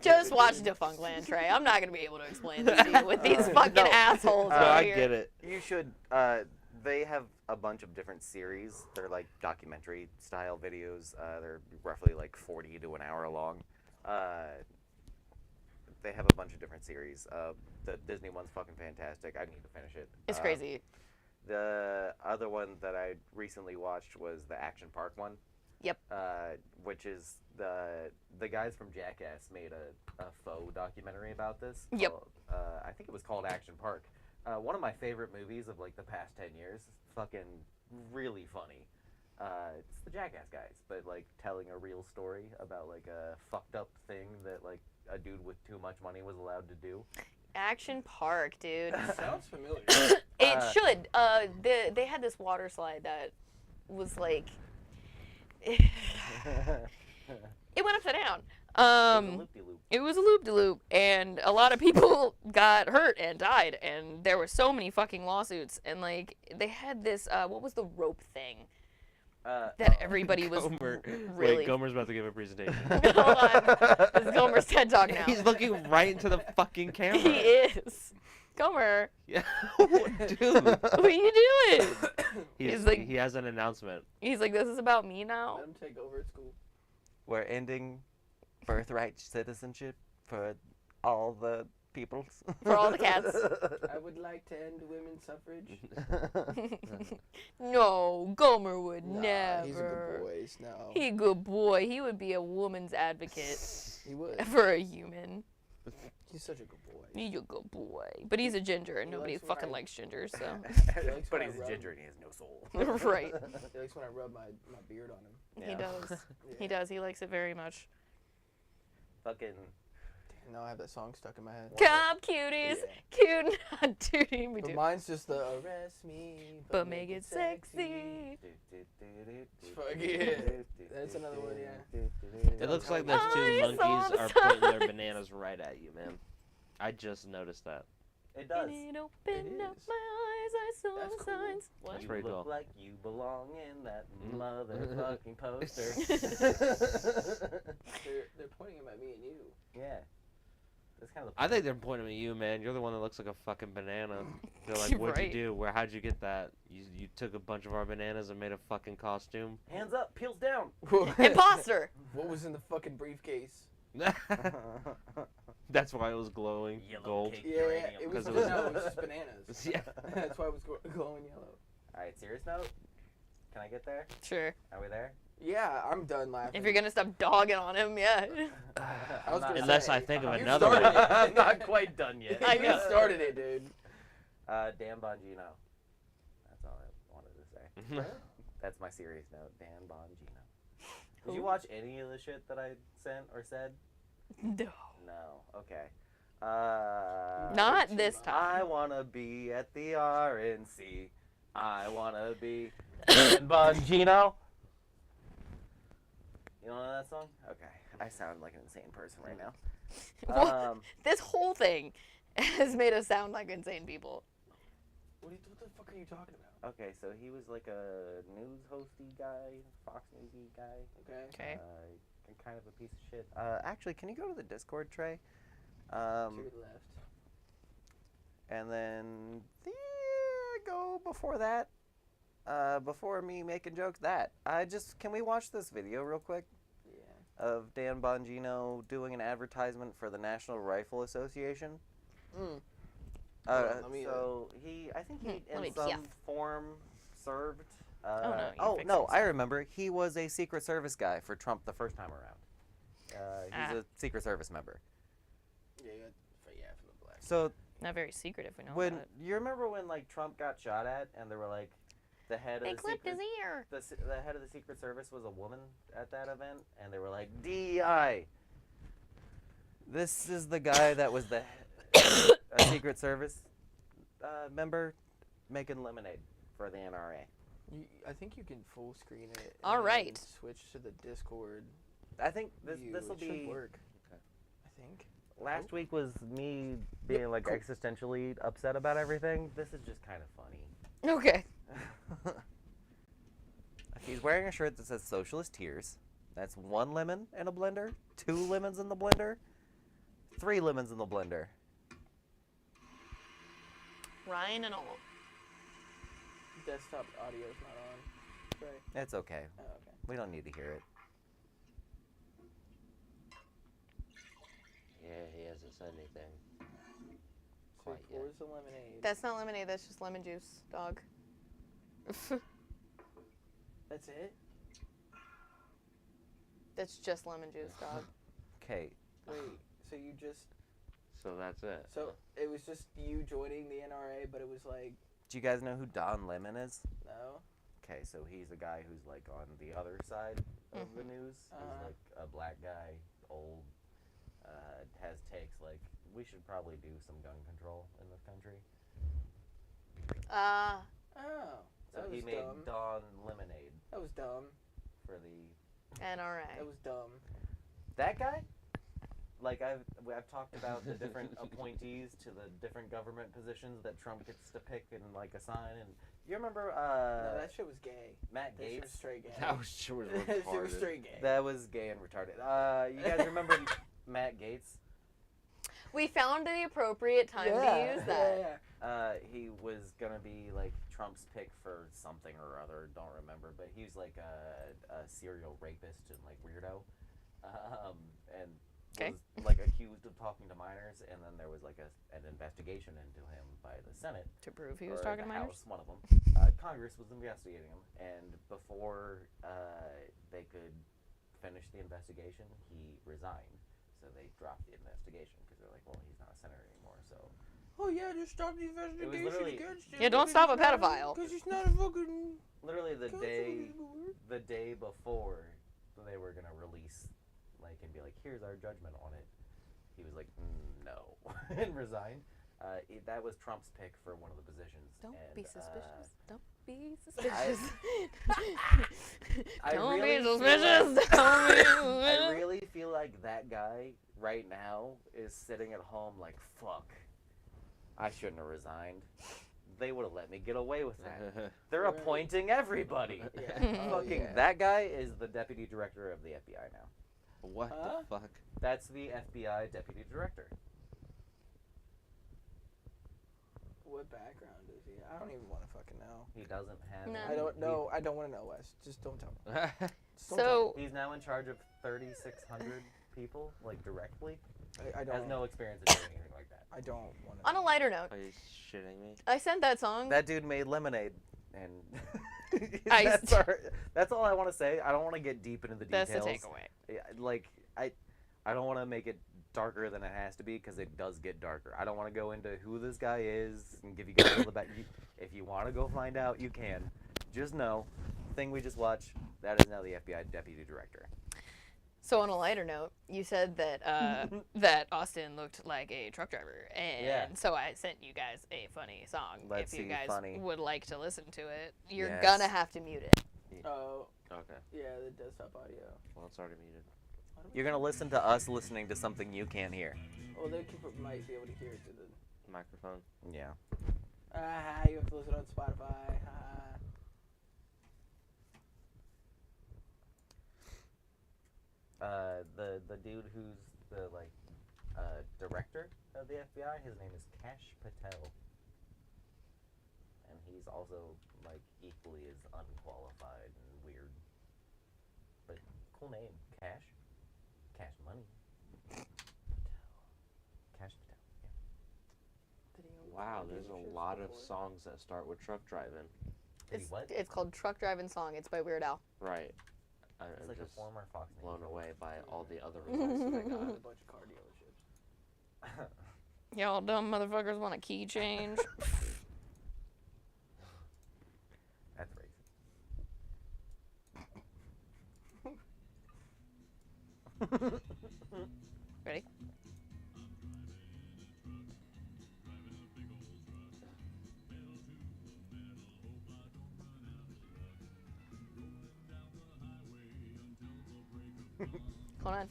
Just watch Defunct Land, Trey. I'm not going to be able to explain this to you with these fucking No. assholes No, over I here. get it. You should. They have a bunch of different series. They're like documentary style videos. They're roughly like 40 to an hour long. They have a bunch of different series. The Disney one's fucking fantastic. I need to finish it. It's crazy. The other one that I recently watched was the Action Park one. Yep. Which is the guys from Jackass made a faux documentary about this. Yep. Called, I think it was called Action Park. One of my favorite movies of like the past 10 years. Fucking really funny. It's the Jackass guys, but like telling a real story about like a fucked up thing that like a dude with too much money was allowed to do. Action Park, dude. Sounds familiar. It should. They had this water slide that was like, it went upside down. It was a loop-de-loop, and a lot of people got hurt and died, and there were so many fucking lawsuits, and like they had this what was the rope thing that everybody was Gomer. really. Wait, Gomer's about to give a presentation. Hold on, this is Gomer's TED Talk now. He's looking right into the fucking camera. He is. Gomer, Yeah, dude. what are you doing? He's like- he has an announcement. He's like, this is about me now. Let him take over at school. We're ending birthright citizenship for all the peoples. For all the cats. I would like to end women's suffrage. No, Gomer would Nah, never. he's a good boy. No. He a good boy. He would be a woman's advocate He would. for a human. He's such a good boy. He's a good boy. But he's a ginger, and He nobody likes when fucking I- likes gingers, so. likes But when I he's a rub- ginger and he has no soul. Right. He likes when I rub my beard on him. He Yeah. does. He Yeah. does. He likes it very much. Fucking. Damn, now I have that song stuck in my head. Come, cuties. Yeah. Cute, not duty. We But do. mine's just the arrest me, But make it sexy. Fuck yeah. That's another one, yeah. It looks like those two Eyes monkeys on the are pointing their sun. bananas right at you, man. I just noticed that. It does. And it opened up is. my eyes. I saw That's the cool. signs. What? That's You pretty look cool. like you belong in that motherfucking poster. They're pointing them at me and you. Yeah. That's kind of. I think they're pointing at you, man. You're the one that looks like a fucking banana. They're like, what'd Right. you do? How'd you get that? You took a bunch of our bananas and made a fucking costume? Hands up, peels down. Imposter. What was in the fucking briefcase? That's why it was glowing Yellow gold. cake. Yeah, Uranium. it was, 'Cause it was- no, it was just bananas. Yeah. That's why it was glowing yellow. Alright, serious note? Can I get there? Sure. Are we there? Yeah, I'm done laughing. If you're gonna stop dogging on him, yeah. I was gonna Unless say, I think of you another started one. it. I'm not quite done yet. I You know. started it, dude. Dan Bongino. That's all I wanted to say. That's my serious note. Dan Bongino. Did you Who? watch any of the shit that I sent or said? No. No. Okay. Not this I time. wanna be at the RNC. I wanna be Dan Bongino. You don't know that song? Okay. I sound like an insane person right now. What? This whole thing has made us sound like insane people. What the fuck are you talking about? Okay, so he was like a news hosty guy, Fox Newsy guy. Okay. Okay. Kind of a piece of shit. Actually, can you go to the Discord tray? To the left. And then go before that. Before me making jokes, can we watch this video real quick Yeah. of Dan Bongino doing an advertisement for the National Rifle Association? Mm. Hold on, let me, So I think he let me in some piaf. form served. no, you oh fix no, it, I so. remember. He was a Secret Service guy for Trump the first time around. He's a Secret Service member. Yeah, from the black. So Not very secretive, we know when about it. you remember when like Trump got shot at, and they were like, the head They of the clipped Secret, his ear. the head of the Secret Service was a woman at that event, and they were like, DEI. This is the guy that was the a Secret Service member making lemonade for the NRA. I think you can full screen it. All and right. Switch to the Discord. I think this view. will It should be. work. Okay. I think. Last week was me being like cool. existentially upset about everything. This is just kind of funny. Okay. He's wearing a shirt that says Socialist Tears. That's 1 lemon in a blender, 2 lemons in the blender, 3 lemons in the blender. Ryan and all. Desktop audio's not on. Right. It's okay. Oh, okay. We don't need to hear it. Yeah, he hasn't said anything. So Quite yet. where's the lemonade? That's not lemonade, that's just lemon juice, dog. That's it? That's just lemon juice, dog. Okay. Wait, so you just... So that's it. So it was just you joining the NRA, but it was like, Do you guys know who Don Lemon is? no? Okay, so he's a guy who's like on the other side of the news. He's like a black guy, old, has takes like, we should probably do some gun control in this country. Oh. So That he was made dumb. Dawn Lemonade. That was dumb. for the NRA. That was dumb. that guy. Like I've talked about the different appointees to the different government positions that Trump gets to pick and like assign. And you remember No, that shit was gay. Matt That shit was Gaetz? straight gay. That was sure That shit was retarded. straight gay. That was gay and retarded. You guys remember Matt Gaetz? We found the appropriate time to use that. Yeah. He was gonna be like Trump's pick for something or other. Don't remember, but he was like a serial rapist and like weirdo, and Okay. was like accused of talking to minors. And then there was like an investigation into him by the Senate. To prove he was or talking to the minors? House, one of them. Congress was investigating him, and before they could finish the investigation, he resigned. So they dropped the investigation because they're like, well, he's not a senator anymore. So Oh yeah, just stop the investigation literally- against him. Yeah, don't because stop a he's not pedophile. Because he's not a fucking. literally the day before they were gonna release, like, and be like, here's our judgment on it, he was like, no, and resigned. That was Trump's pick for one of the positions. Don't and, be suspicious. Don't be suspicious. I Don't really be feel suspicious. Don't be I suspicious. really feel like that guy right now is sitting at home like, fuck, I shouldn't have resigned. They would have let me get away with that. They're Right. appointing everybody. Yeah. Oh, Fucking yeah. that guy is the deputy director of the FBI now. What Huh? the fuck? That's the FBI deputy director. What background is he? I don't even want to fucking know. He doesn't have. No. I don't he- know. I don't want to know, Wes. Just don't tell me. Just don't So, He's now in charge of 3,600 people, like directly. tell me. I Has don't. no experience in doing anything like that. I don't want to. on a lighter note, Are you shitting me? I sent that song. That dude made lemonade, and I- that's all I want to say. I don't want to get deep into the That's details. the takeaway. Yeah, like I don't want to make it darker than it has to be because it does get darker. I don't want to go into who this guy is and give you guys all the back. If you want to go find out, you can. Just know, the thing we just watched, that is now the FBI deputy director. So on a lighter note, you said that that Austin looked like a truck driver, and Yeah. so I sent you guys a funny song. Let's if you see, guys funny. would like to listen to it, you're Yes. gonna have to mute it. Oh, Okay. yeah, the desktop audio. Well, it's already muted. Why do we- You're gonna listen to us listening to something you can't hear. Well, they might be able to hear it through the. Microphone. Yeah. Ah, you have to listen on Spotify. The dude who's the director of the FBI, his name is Kash Patel, and he's also like equally as unqualified and weird, but cool name, Cash Money, Kash Patel. Yeah. Wow, there's a lot of songs that start with truck driving. Hey, what? It's called Truck Driving Song. It's by Weird Al. Right. It's I'm like just a former Fox News. blown away by all the other results that I A got. bunch of car dealerships. Y'all dumb motherfuckers want a key change? That's racist. Ready? Hold on.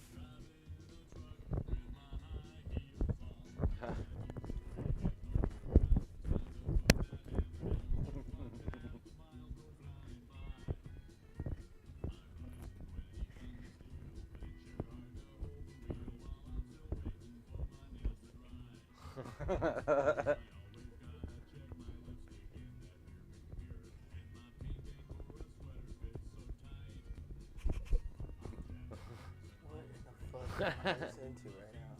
What in the fuck am I listening to right now?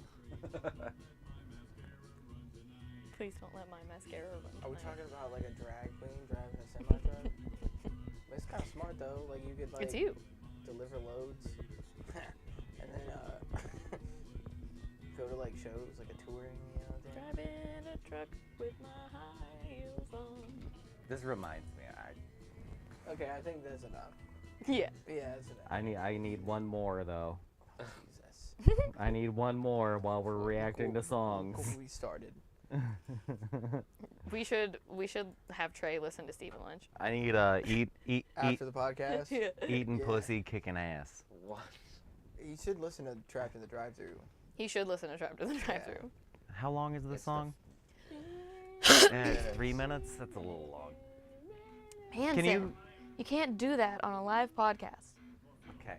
Please don't let my mascara run. Are we out. talking about like a drag queen driving a semi truck? It's kind of smart though. Like you could like It's you. deliver loads, and then go to like shows, like a touring, you know. Thing. Driving a truck with my high heels on. This reminds me. Okay, I think that's enough. Yeah. Yeah, that's enough. I need one more though. Jesus. I need one more while we're reacting to songs. Cool, we started. We should have Trey listen to Stephen Lynch. I need eat After the podcast. eating Yeah. pussy, kicking ass. What? You should listen to Trapped in the Drive-Thru. He should listen to Trapped in the Drive-Thru. How long is the It's song? the- 3 minutes. That's a little long. Man, Can Sam, you can't do that on a live podcast. Okay.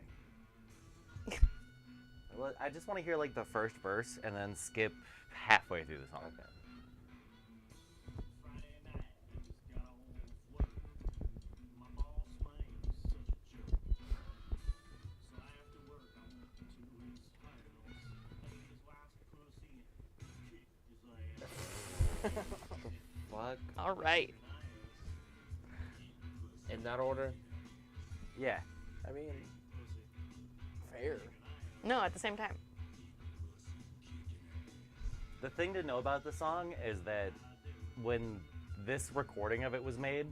Well, I just want to hear like the first verse and then skip halfway through the song. Okay. Fuck. All right. In that order? Yeah. I mean, fair. No, at the same time. The thing to know about the song is that when this recording of it was made,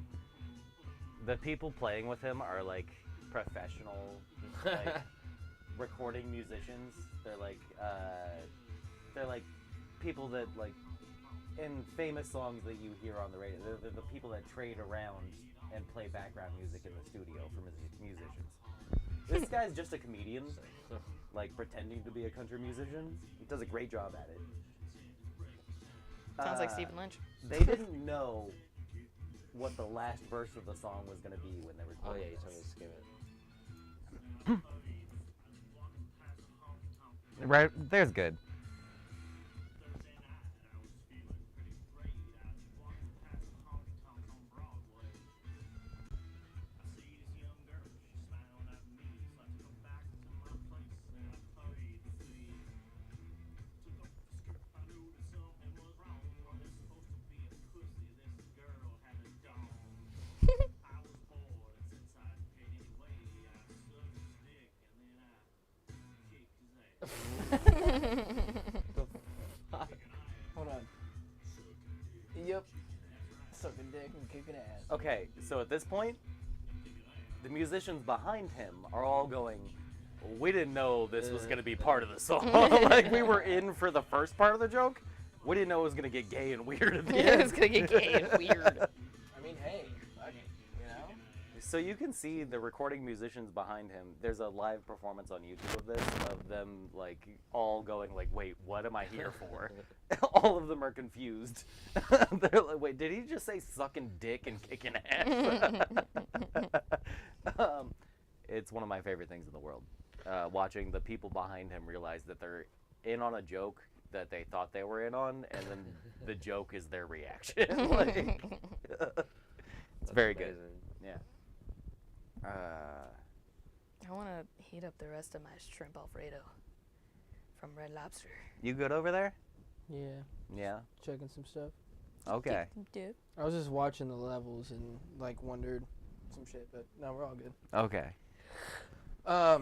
the people playing with him are like professional like recording musicians. They're like people that like in famous songs that you hear on the radio. They're the people that trade around and play background music in the studio for musicians. This guy's just a comedian, like pretending to be a country musician. He does a great job at it. Sounds like Stephen Lynch. They didn't know what the last verse of the song was going to be when they Oh recorded yeah, you told me this. to skip it. Right, there's good. Hold on. Yep. Sucking dick and kicking ass. Okay, so at this point, the musicians behind him are all going, we didn't know this was going to be part of the song. Like, we were in for the first part of the joke. We didn't know it was going to get gay and weird at the end. It's gonna get gay and weird. I mean, hey, fuck it, you know? So you can see the recording musicians behind him. There's a live performance on YouTube of this, of them like all going like, wait, what am I here for? All of them are confused. They're like, wait, did he just say sucking dick and kicking ass? It's one of my favorite things in the world. Watching the people behind him realize that they're in on a joke that they thought they were in on, and then the joke is their reaction. Like, it's very good. Yeah. I want to heat up the rest of my shrimp Alfredo from Red Lobster. You good over there? Yeah, Yeah. checking some stuff. Okay. Dude. I was just watching the levels and, like, wondered some shit, but no, we're all good. Okay. I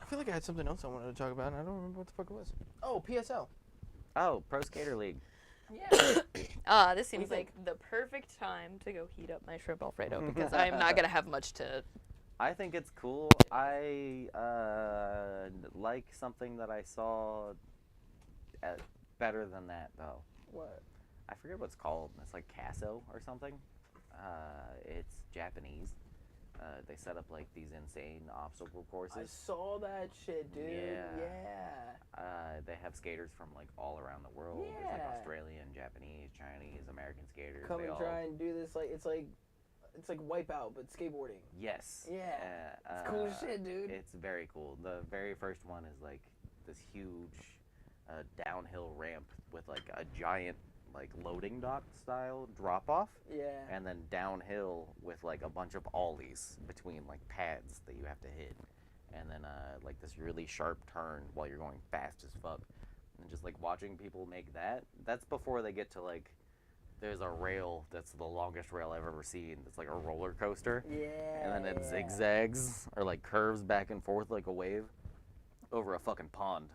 feel like I had something else I wanted to talk about, and I don't remember what the fuck it was. Oh, PSL. Oh, Pro Skater League. Yeah. This seems do you like the perfect time to go heat up my shrimp Alfredo because I'm not gonna have much to. I think it's cool. I like something that I saw better than that, though. What? I forget what it's called. It's like Casso or something. It's Japanese. They set up like these insane obstacle I courses. saw that shit, dude. Yeah. They have skaters from like all around the world. There's like Yeah. Australian, Japanese, Chinese, American skaters. Come They and all... try and do this, like, it's like Wipeout, but skateboarding. Yes. Yeah. It's cool shit, dude. It's very cool. The very first one is like this huge downhill ramp with like a giant like loading dock style drop off, Yeah. and then downhill with like a bunch of ollies between like pads that you have to hit, and then like this really sharp turn while you're going fast as fuck, and just like watching people make that. That's before they get to like there's a rail that's the longest rail I've ever seen. It's like a roller coaster. Yeah. And then it zigzags or like curves back and forth like a wave over a fucking pond.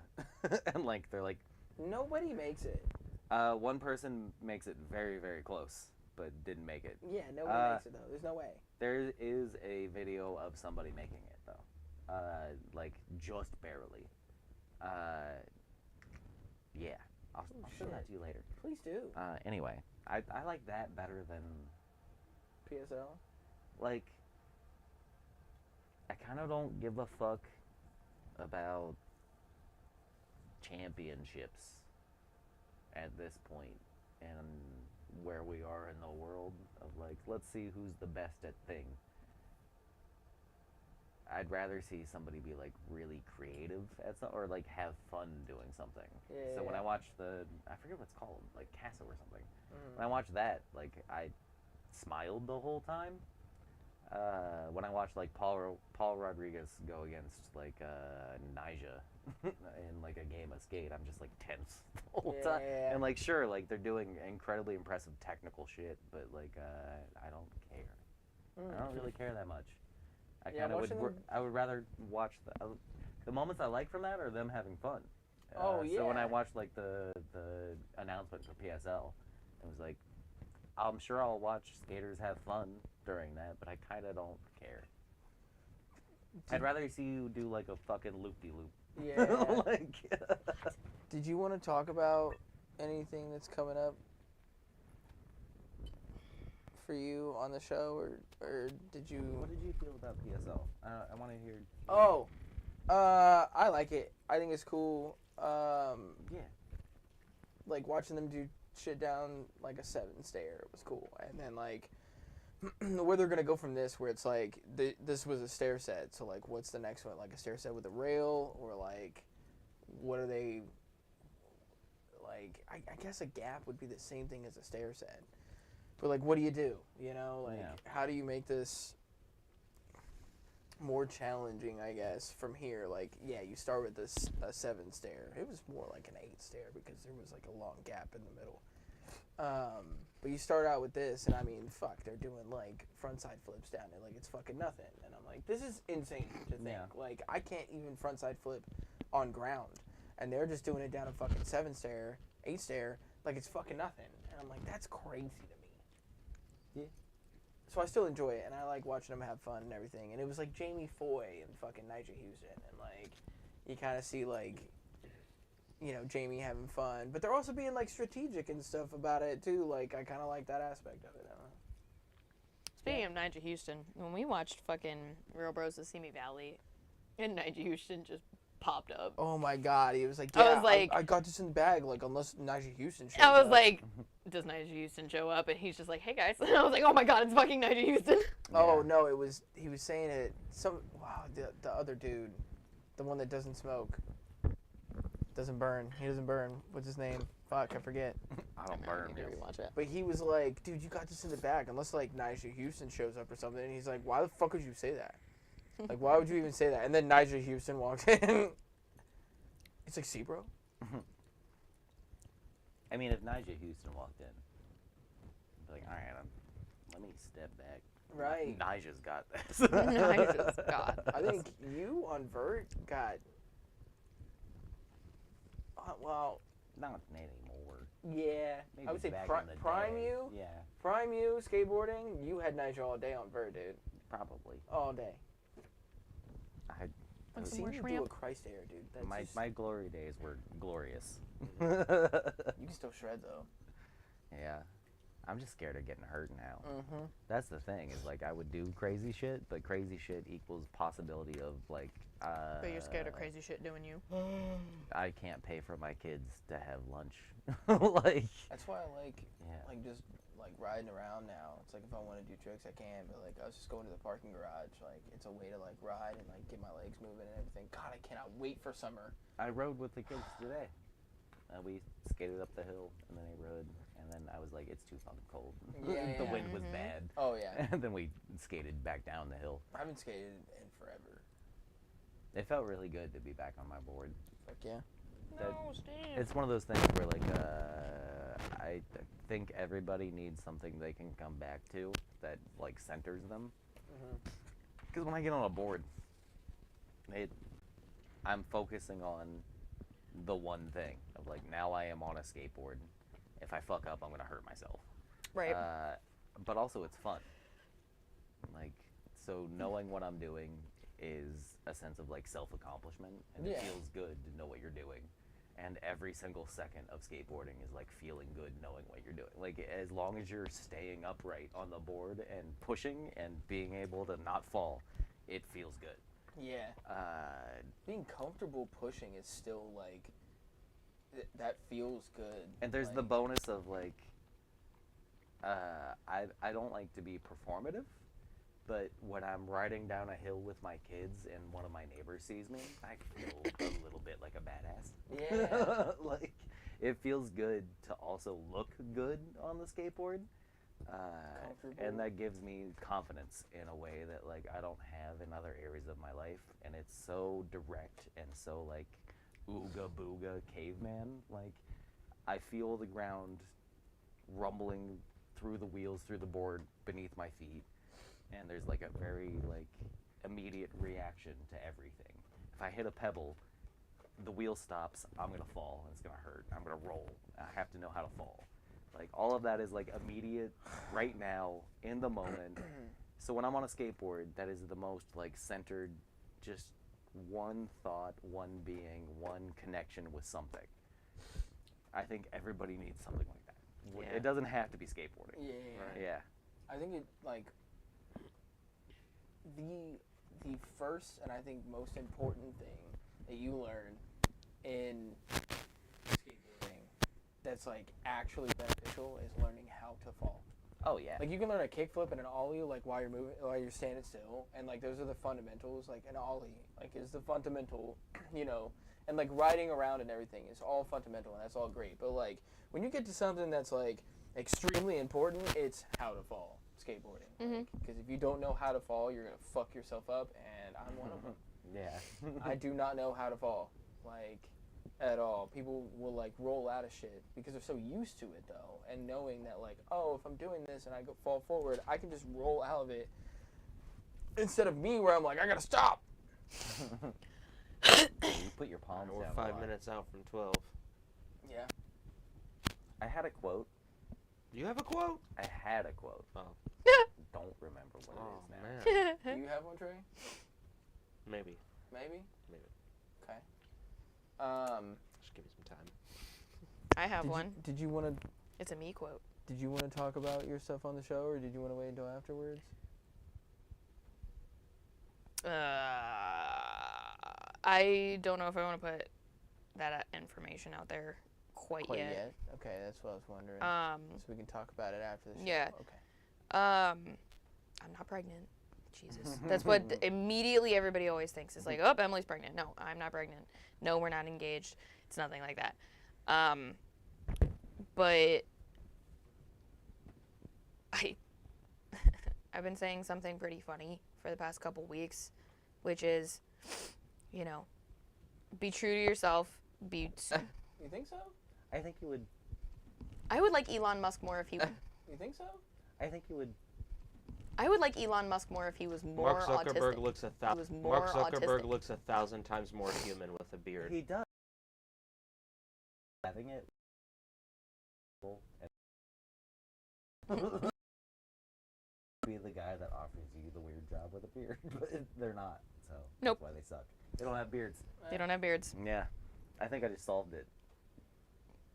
And like they're like Nobody makes it. one person makes it very, very close, but didn't make it. Yeah, nobody makes it, though. There's no way. There is a video of somebody making it though. Like just barely. Yeah. I'll show that to you later. Please do. Anyway, I like that better than PSL. like. I kind of don't give a fuck about championships at this point and where we are in the world of like, let's see who's the best at thing. I'd rather see somebody be like really creative at something or like have fun doing something. Yeah, So when yeah. I watch I forget what it's called, like Casa or something. Mm. When I watched that, like I smiled the whole time. When I watched like Paul Rodriguez go against like Nyjah in like a game of skate, I'm just like tense the whole time. Yeah. And like sure, like they're doing incredibly impressive technical shit, but like I don't care. I don't really care that much. I Yeah, kind of watching would. them- I would rather watch the moments I like from that are them having fun. Oh, So when I yeah. watched like the announcement for PSL, it was like, I'm sure I'll watch skaters have fun during that, but I kind of don't care. I'd rather see you do like a fucking loop-de-loop. Yeah. Like, Did you want to talk about anything that's coming up for you on the show, or did you? what did you feel about PSL? I want to hear. Oh, I like it. I think it's cool. Yeah. Like watching them do shit down like a 7 stair was cool, and then like where they're gonna go from this, where it's like this was a stair set, so like what's the next one? Like a stair set with a rail, or like what are they? Like I guess a gap would be the same thing as a stair set, but like what do you do? You know, like Yeah. how do you make this more challenging, I guess, from here? Like, yeah, you start with a 7 stair. It was more like an 8 stair because there was like a long gap in the middle. But you start out with this, and I mean, fuck, they're doing like frontside flips down it like it's fucking nothing. And I'm like, this is insane to think. Yeah. Like, I can't even frontside flip on ground, and they're just doing it down a fucking 7 stair, 8 stair, like it's fucking nothing. And I'm like, that's crazy to me. Yeah. So I still enjoy it, and I like watching them have fun and everything. And it was like Jamie Foy and fucking Nyjah Houston, and like you kind of see like, you know, Jamie having fun, but they're also being like strategic and stuff about it too. Like I kind of like that aspect of it. I don't know. Speaking of Nyjah Houston, when we watched fucking Real Bros of Simi Valley, and Nyjah Houston just popped up. Oh my god, he was like, I yeah, was like- I got this in the bag. Like unless Nyjah Houston shows I was up. like, does Nyjah Houston show up? And he's just like, hey guys. And I was like, oh my god, it's fucking Nyjah Houston. Oh Yeah. no, it was he was saying it. The other dude, the one that doesn't smoke, doesn't burn. He doesn't burn. What's his name? Fuck, I forget. I don't burn. Maybe Yes. watch it. But he was like, dude, you got this in the bag, unless like Nyjah Houston shows up or something. And he's like, why the fuck would you say that? Like, why would you even say that? And then Nyjah Houston walks in. It's like, see, bro? I mean, if Nyjah Houston walked in, I'd be like, all right, let me step back. Right. Nyjah's got this. Nyjah's got I think you on Vert got. Well, Not anymore. yeah. Maybe I would say back in the Prime day. you. Yeah, Prime you skateboarding. You had Nyjah all day on Vert, dude. probably. All day. I Want I've some seen more you do shrimp? a Christ air, dude. That's my just, my glory days were glorious. you can still shred though. Yeah, I'm just scared of getting hurt now. Mm-hmm. That's the thing is like I would do crazy shit, but crazy shit equals possibility of like. But you're scared of crazy shit doing you. I can't pay for my kids to have lunch. Like. That's why I like Yeah. just like riding around now. It's like if I want to do tricks, I can. But like I was just going to the parking garage. Like it's a way to like ride and like get my legs moving and everything. God, I cannot wait for summer. I rode with the kids today. We skated up the hill and then they rode, and then I was like, it's too fucking cold. Yeah, The yeah. wind was Mhm. bad. Oh yeah. And then we skated back down the hill. I haven't skated in forever. It felt really good to be back on my board. Fuck yeah. That- No, Steve. It's one of those things where like I think everybody needs something they can come back to that like centers them. Because when I get on a board, I'm focusing on the one thing of like now I am on a skateboard. If I fuck up, I'm gonna hurt myself. Right. But also it's fun. Like so knowing what I'm doing is a sense of like self-accomplishment, and Yeah. it feels good to know what you're doing. and every single second of skateboarding is like feeling good knowing what you're doing. Like as long as you're staying upright on the board and pushing and being able to not fall, it feels good. Yeah. Being comfortable pushing is still like that feels good. And there's like, the bonus of like I don't like to be performative, but when I'm riding down a hill with my kids and one of my neighbors sees me, I feel a little bit like a badass. Yeah. Like it feels good to also look good on the skateboard. And that gives me confidence in a way that like I don't have in other areas of my life, and it's so direct and so like ooga booga caveman. Like I feel the ground rumbling through the wheels, through the board beneath my feet, and there's like a very like immediate reaction to everything. If I hit a pebble, the wheel stops, I'm gonna fall and it's gonna hurt. I'm gonna roll. I have to know how to fall. Like all of that is like immediate, right now, in the moment. So when I'm on a skateboard, that is the most like centered, just one thought, one being, one connection with something. I think everybody needs something like that. Yeah. It doesn't have to be skateboarding. Yeah. Right. Yeah. I think it like the first and I think most important thing that you learn in skateboarding that's like actually beneficial is learning how to fall. Oh yeah. Like you can learn a kickflip and an ollie like while you're moving, while you're standing still, and like those are the fundamentals. Like an ollie, like is the fundamental, you know, and like riding around and everything is all fundamental and that's all great. But like when you get to something that's like extremely important, it's how to fall skateboarding. Because if you don't know how to fall, you're gonna fuck yourself up, and I'm one of them. Yeah. I do not know how to fall, like, at all. People will like roll out of shit because they're so used to it though, and knowing that like, oh, if I'm doing this and I go fall forward, I can just roll out of it. Instead of me where I'm like, I gotta stop. You put your palms We're down. 5 minutes out from 12. Yeah. I had a quote. You have a quote? I had a quote. Oh. Don't remember what Oh, it is now. man. Do you have one, Trey? Maybe. Maybe. Maybe. Okay. Just give me some time. I have one. Did you want to? It's a me quote. Did you want to talk about your stuff on the show, or did you want to wait until afterwards? I don't know if I want to put that information out there quite yet. Okay, that's what I was wondering. So we can talk about it after the show. Yeah. Okay. I'm not pregnant. Jesus. That's what immediately everybody always thinks. It's like, oh, Emily's pregnant. No, I'm not pregnant. No, we're not engaged. It's nothing like that. But I've been saying something pretty funny for the past couple weeks, which is, you know, be true to yourself. You think so? I think you would. I would like Elon Musk more if he. You think so? I think you would. I would like Elon Musk more if he was more Mark Zuckerberg autistic. looks more Mark Zuckerberg autistic. looks 1,000 times more human with a beard. He does. Having it. Be the guy that offers you the weird job with a beard, but they're not. So Nope. That's why they suck. They don't have beards. They don't have beards. Yeah, I think I just solved it.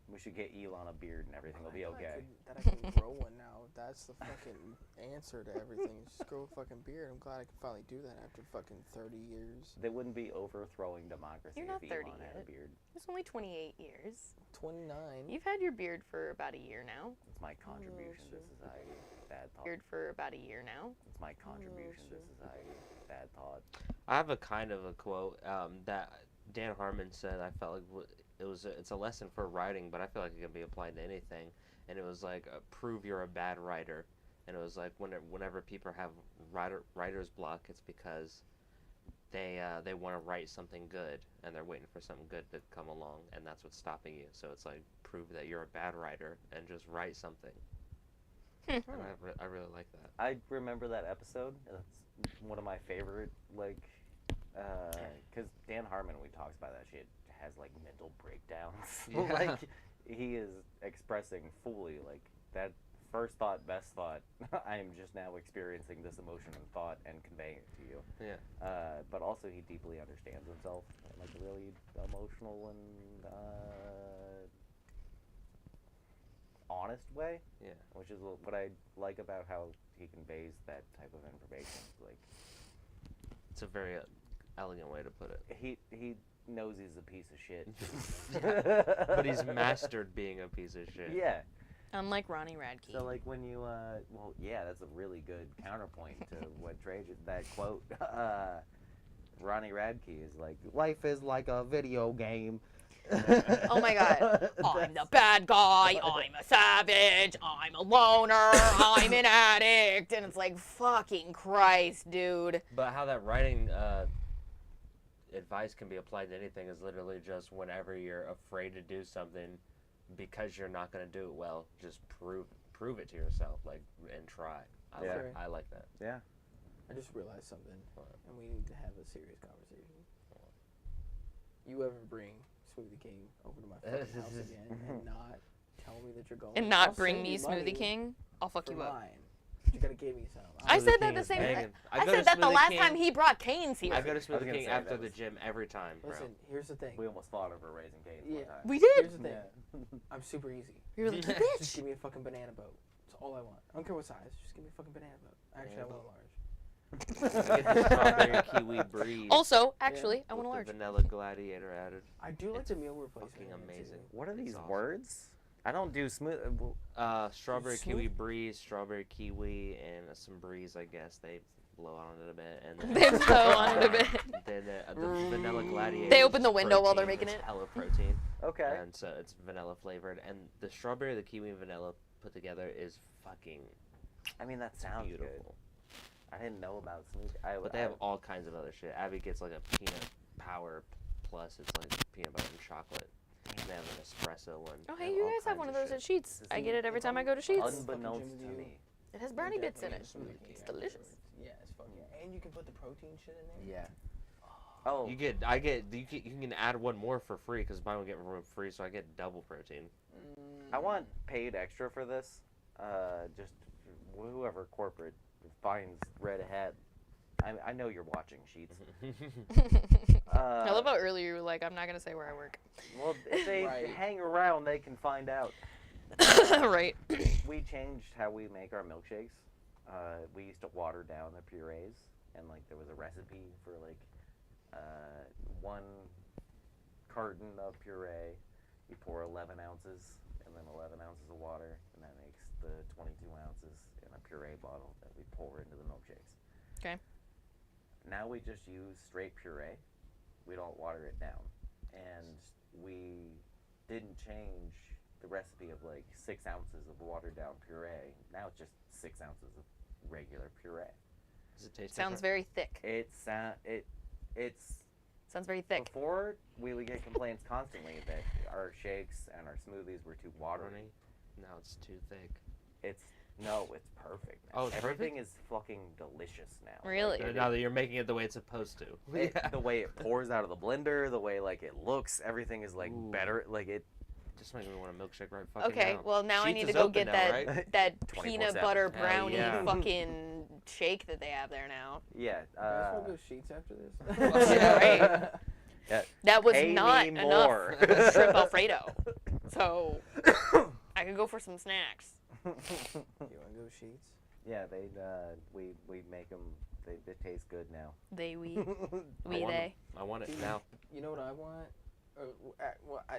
We should get Elon a beard and everything will be okay. That I can grow one now. That's the fucking answer to everything. Just grow a fucking beard. I'm glad I can finally do that after fucking 30 years. They wouldn't be overthrowing democracy You're not if 30 Elon had yet. a beard. It's only 28 years. 29. You've had your beard for about a year now. It's my contribution to shit. society. Bad thought. Beard for about a year now. It's my contribution to shit. society. Bad thought. I have a kind of a quote that Dan Harmon said. I felt like it's a lesson for writing, but I feel like it can be applied to anything. And it was like, prove you're a bad writer. And it was like whenever people have writer's block, it's because they want to write something good and they're waiting for something good to come along, and that's what's stopping you. So it's like, prove that you're a bad writer and just write something. And I really like that. I remember that episode. That's one of my favorite, like, because Dan Harmon, when he talks about that shit, has like mental breakdowns. Yeah. Like he is expressing fully like that first thought, best thought. I am just now experiencing this emotion and thought and conveying it to you. Yeah. But also he deeply understands himself in like a really emotional and honest way. Yeah. Which is what I like about how he conveys that type of information. Like, It's a very elegant way to put it. he knows he's a piece of shit. But he's mastered being a piece of shit. Yeah. Unlike Ronnie Radke. So like when you well, yeah, that's a really good counterpoint to what Trey that quote. Ronnie Radke is like, life is like a video game. Oh my god. I'm the bad guy, I'm a savage, I'm a loner, I'm an addict. And it's like, fucking Christ, dude. But how that writing advice can be applied to anything is literally just whenever you're afraid to do something because you're not going to do it well, just prove it to yourself, like, and try. I like that. Yeah. I just realized something, What? and we need to have a serious conversation. You ever bring Smoothie King over to my fucking house again and not tell me that you're going? And not I'll bring send me you money Smoothie King, I'll fuck for you up. mine. But you gotta give me some. I Smoothie said King that the is same banging. I go said to that the Smoothie last King- time he brought Canes here. I go to was Smoothie gonna King say, after that the was- gym every time, bro. Listen, here's the thing. We almost fought over raising Cane's one Yeah. time. We did. Here's the thing. Yeah. I'm super easy. You're like, Just bitch. give me a fucking banana boat. That's all I want. I don't care what size. Just give me a fucking banana boat. Actually, I Banana want a large. I get the strawberry kiwi breeze. Also, actually, I with want a the large. vanilla gladiator added. I do like It's the meal replacement. fucking in it, too. amazing. What are It's these awesome. words? I don't do smooth. Strawberry Smooth? kiwi breeze, strawberry kiwi, and some breeze. I guess they blow on it a bit, and They blow on it a bit. Then the vanilla gladiator. They open is the window while they're protein, making it's it. Hella protein, Okay. and so it's vanilla flavored. And the strawberry, the kiwi, and vanilla put together is fucking I mean, that sounds beautiful. good. I didn't know about smoothie. But they have all kinds of other shit. Abby gets like a peanut power plus. It's like peanut butter and chocolate. And they have an espresso one. Oh, They hey, you all guys have kinds one of of those shit. at Sheets. Does I he- get it every time I go to Sheets. Unbeknownst Fucking to gym with me. It has brownie bits in it. Definitely smoothie It's king delicious. afterwards. Yeah, it's fucking. And you can put the protein shit in there. Yeah. Oh. You can add one more for free because buy one get one free, so I get double protein. I want paid extra for this. Just whoever corporate finds red hat. I know you're watching Sheets. I love how earlier you were like, I'm not going to say where I work. Well, if they Right. hang around, they can find out. Right. We changed how we make our milkshakes. We used to water down the purees, and like there was a recipe for like 1 carton of puree. You pour 11 ounces, and then 11 ounces of water, and that makes the 22 ounces in a puree bottle that we pour into the milkshakes. Okay. Now we just use straight puree. We don't water it down, and we didn't change the recipe of like 6 ounces of watered down puree. Now it's just 6 ounces of regular puree. Does it taste Sounds different? very thick. It's Sounds very thick. before we would get complaints constantly that our shakes and our smoothies were too watery. Watery? No, it's too thick. It's perfect. Now. Oh, it's everything is fucking delicious now. Really? Like, Now that you're making it the way it's supposed to. the way it pours out of the blender, the way like it looks, everything is like Ooh. better. Like it. Just makes me want a milkshake right fucking Okay, now. well now I Sheets need to is go open get now, that right? that peanut 24/7. butter Hell brownie yeah. fucking shake that they have there now. Yeah. You guys want to go Sheets after this? Yeah, right. Yeah. That was Pay not me enough more. shrimp Alfredo. So I could go for some snacks. You want to go Sheets? Yeah, we make them. They taste good now. We want they. I want it Dude, now. You know what I want?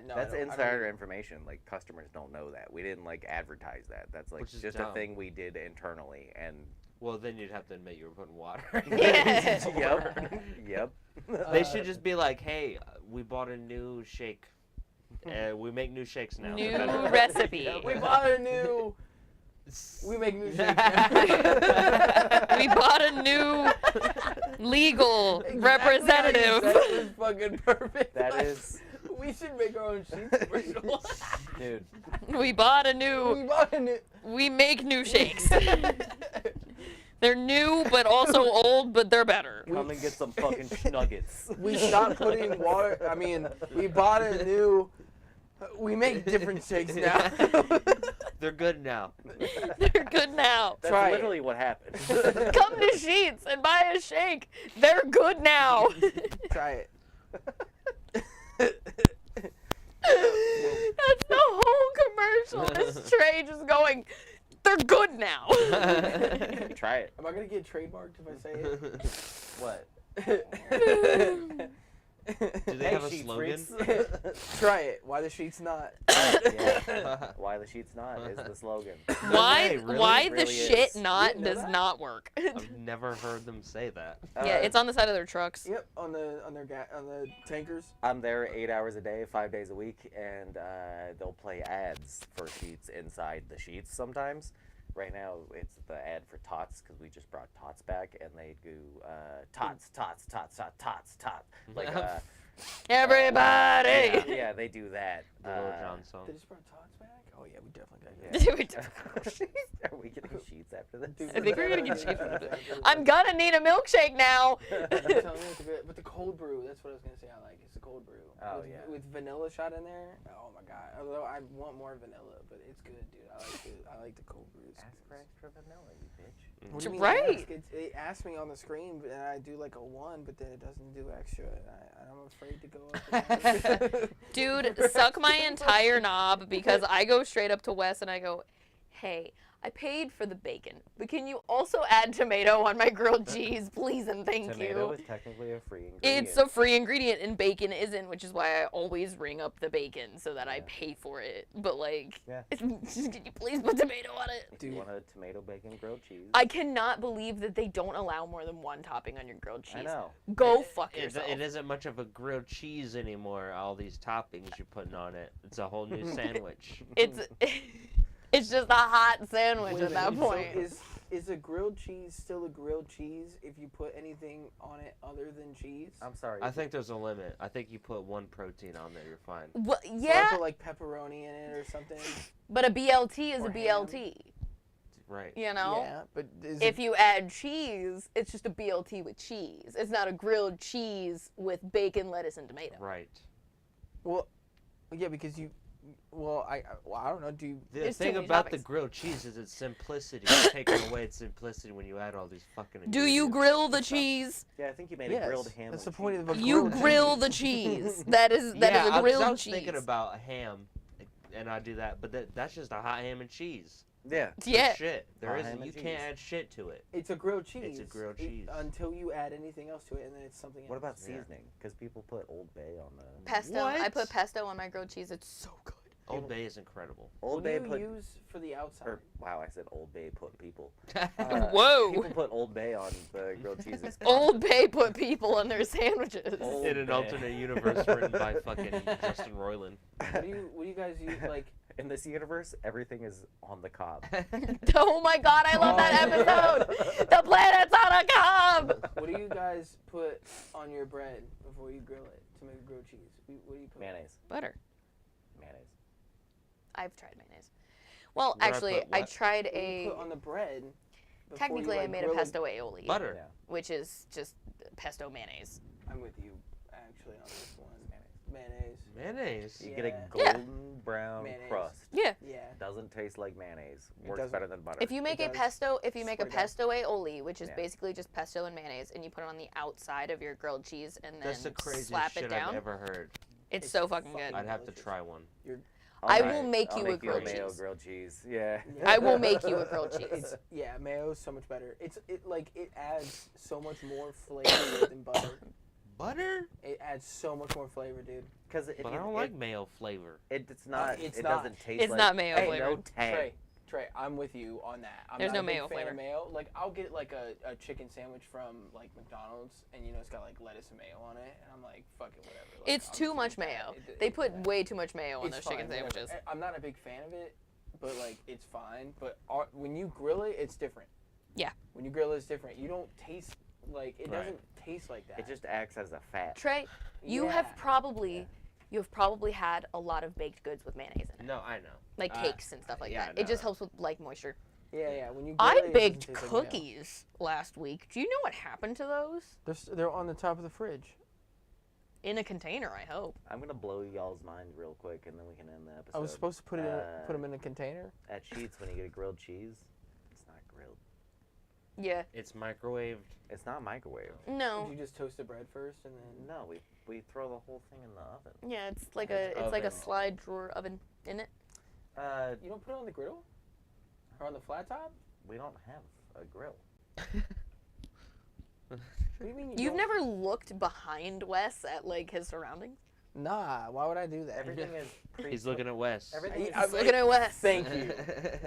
No, That's I don't insider even- information. Like customers don't know that. We didn't like advertise that. That's like Which is just dumb. a thing we did internally. And Well, then you'd have to admit you were putting water. Yeah. yep. They should just be like, hey, we bought a new shake. We make new shakes now. New recipe. We bought a new. We make new shakes. We bought a new legal representative. That was fucking perfect. That is, We should make our own Sheets commercial. dude. We bought a we new. bought a new. We make new shakes. They're new, but also old, but they're better. Come and get some fucking nuggets. We stopped putting water. I mean, we bought a new We make different shakes now. They're good now. They're good now. That's Try it. literally what happened. Come to Sheets and buy a shake. They're good now. Try it. That's the whole commercial. This Trey just going, they're good now. Try it. Am I gonna get trademarked if I say it? What? Do they have a sheet slogan? freaks. Try it. Why the sheets not? Yeah. Why the sheets not is the slogan. Why way, really? why It the really shit is. not You didn't know does that? not work? I've never heard them say that. Yeah, it's on the side of their trucks. Yep, on the tankers. I'm there 8 hours a day, 5 days a week, and they'll play ads for sheets inside the sheets sometimes. Right now, it's the ad for Tots, because we just brought Tots back, and they do Tots. Like, Everybody. yeah, they do that. The Lil Jon song. They just brought Tots back? Oh yeah, we definitely got Are we getting sheets after this? Dude, I think we're gonna get definitely sheets got after that. I'm gonna need a milkshake now. I'm telling you, it's good. But the cold brew, that's what I was gonna say. I like. It's the cold brew. Oh, with, yeah. With vanilla shot in there. Oh my god. Although I want more vanilla, but it's good, dude. I like the cold brews. Ask for extra vanilla, you bitch. What do you mean Right. ask? It asks me on the screen, and I do like a 1, but then it doesn't do extra. And I'm afraid to go up. And Dude, suck my entire knob because I go straight up to Wes and I go, hey, I paid for the bacon, but can you also add tomato on my grilled cheese, please and thank Tomato you. is technically a free ingredient. It's a free ingredient and bacon isn't, which is why I always ring up the bacon so that I Yeah. pay for it. But like, Yeah. just can you please put tomato on it? Do you want a tomato bacon grilled cheese? I cannot believe that they don't allow more than one topping on your grilled cheese. I know. Go fuck It yourself. isn't much of a grilled cheese anymore. All these toppings you're putting on it. It's a whole new sandwich. It's just a hot sandwich Wait a at that minute, point. So is a grilled cheese still a grilled cheese if you put anything on it other than cheese? I'm sorry. I think there's a limit. I think you put one protein on there, you're fine. Well, So I yeah, put like pepperoni in it or something. but a BLT is Or a BLT. Right. You know? Yeah, but is If you add cheese, it's just a BLT with cheese. It's not a grilled cheese with bacon, lettuce, and tomato. Right. well, yeah, because you. Well, I don't know. Do you? The It's too thing many about the toppings. grilled cheese is its simplicity. You're taking away its simplicity when you add all these fucking Do you ingredients. grill the cheese? Yeah, I think you made Yes, a grilled ham. that's with the point cheese. of a You grilled grill cheese. the cheese. That is Yeah, a 'cause I grilled was cheese. thinking about ham, and I do that, but that's just a hot ham and cheese. Yeah. Yeah. Shit. There Hot isn't. ham and You cheese. can't add shit to it. It's a grilled cheese. It's a grilled cheese. Until you add anything else to it, and then it's something else. What about Yeah. seasoning? Because people put Old Bay on the. Pesto. I What? put pesto on my grilled cheese. It's so good. Old Bay is incredible. Old What Bay do you put. use for the outside? Or, wow, I said Old Bay put people. Whoa. People put Old Bay on the grilled cheeses. Old Bay put people on their sandwiches. Old In an Bay. alternate universe written by fucking Justin Roiland. What do you guys use? Like, In this universe, everything is on the cob. Oh my god, I love that Oh. episode! The planet's on a cob! what do you guys put on your bread before you grill it to make a grilled cheese? What do you put? Mayonnaise. Butter. Mayonnaise. I've tried mayonnaise. Well, What I actually, put I what? tried What do you a. put on the bread? before Technically, you, I like, made a grill it? pesto aioli, Butter. Yeah. which is just pesto mayonnaise. I'm with you, actually, on this one. Mayonnaise. Mayonnaise. You get a Yeah. golden brown Mayonnaise. crust. Yeah. Yeah. Doesn't taste like mayonnaise. It Works doesn't. better than butter. If you make a does. pesto, if you make a Swear to God. pesto aioli, which is Yeah. basically just pesto and mayonnaise, and you put it on the outside of your grilled cheese and then That's the craziest slap shit it down, I've ever heard. it's so fucking fucking good. I'd have to delicious. try one. I Alright, will make I'll you a make grilled mayo cheese. grilled cheese. Yeah. I will make you a grilled cheese. It's mayo's so much better. It adds so much more flavor than butter. Butter? It adds so much more flavor, dude. Because But I don't like mayo flavor. It's not. it's it not. doesn't taste. It's like, not mayo Hey, flavored. No tang. Trey, I'm with you on that. I'm There's not no a big mayo fan flavor. of mayo. Like, I'll get like a chicken sandwich from like McDonald's, and it's got like lettuce and mayo on it, and I'm like, fuck it, whatever. Like, It's I'm too just much gonna eat mayo. that. They put way too much mayo on It's those chicken fine, whatever. sandwiches. I'm not a big fan of it, but like it's fine. But when you grill it, it's different. Yeah. When you grill it, it's different. You don't taste like it Right. doesn't taste like that. It just acts as a fat. Trey, you Yeah. have probably had a lot of baked goods with mayonnaise in it, No, I know. like cakes and stuff like yeah, that. It no. just helps with like moisture. Yeah. When you grill it, I it baked doesn't taste like mayo. cookies last week. Do you know what happened to those? They're on the top of the fridge. in a container, I hope. I'm gonna blow y'all's mind real quick, and then we can end the episode. I was supposed to put them in a container. At Sheetz, when you get a grilled cheese, it's not grilled. Yeah. It's microwaved. It's not microwaved. No. Did you just toast the bread first and then? No, we throw the whole thing in the oven. Yeah, it's like Oven. a slide drawer oven, isn't it? You don't put it on the griddle? Or on the flat top? We don't have a grill. What do you mean You've don't? never looked behind Wes at like his surroundings? Nah, why would I do that? Everything is pre. He's looking at Wes. Everything is, He's looking at Wes. Thank you.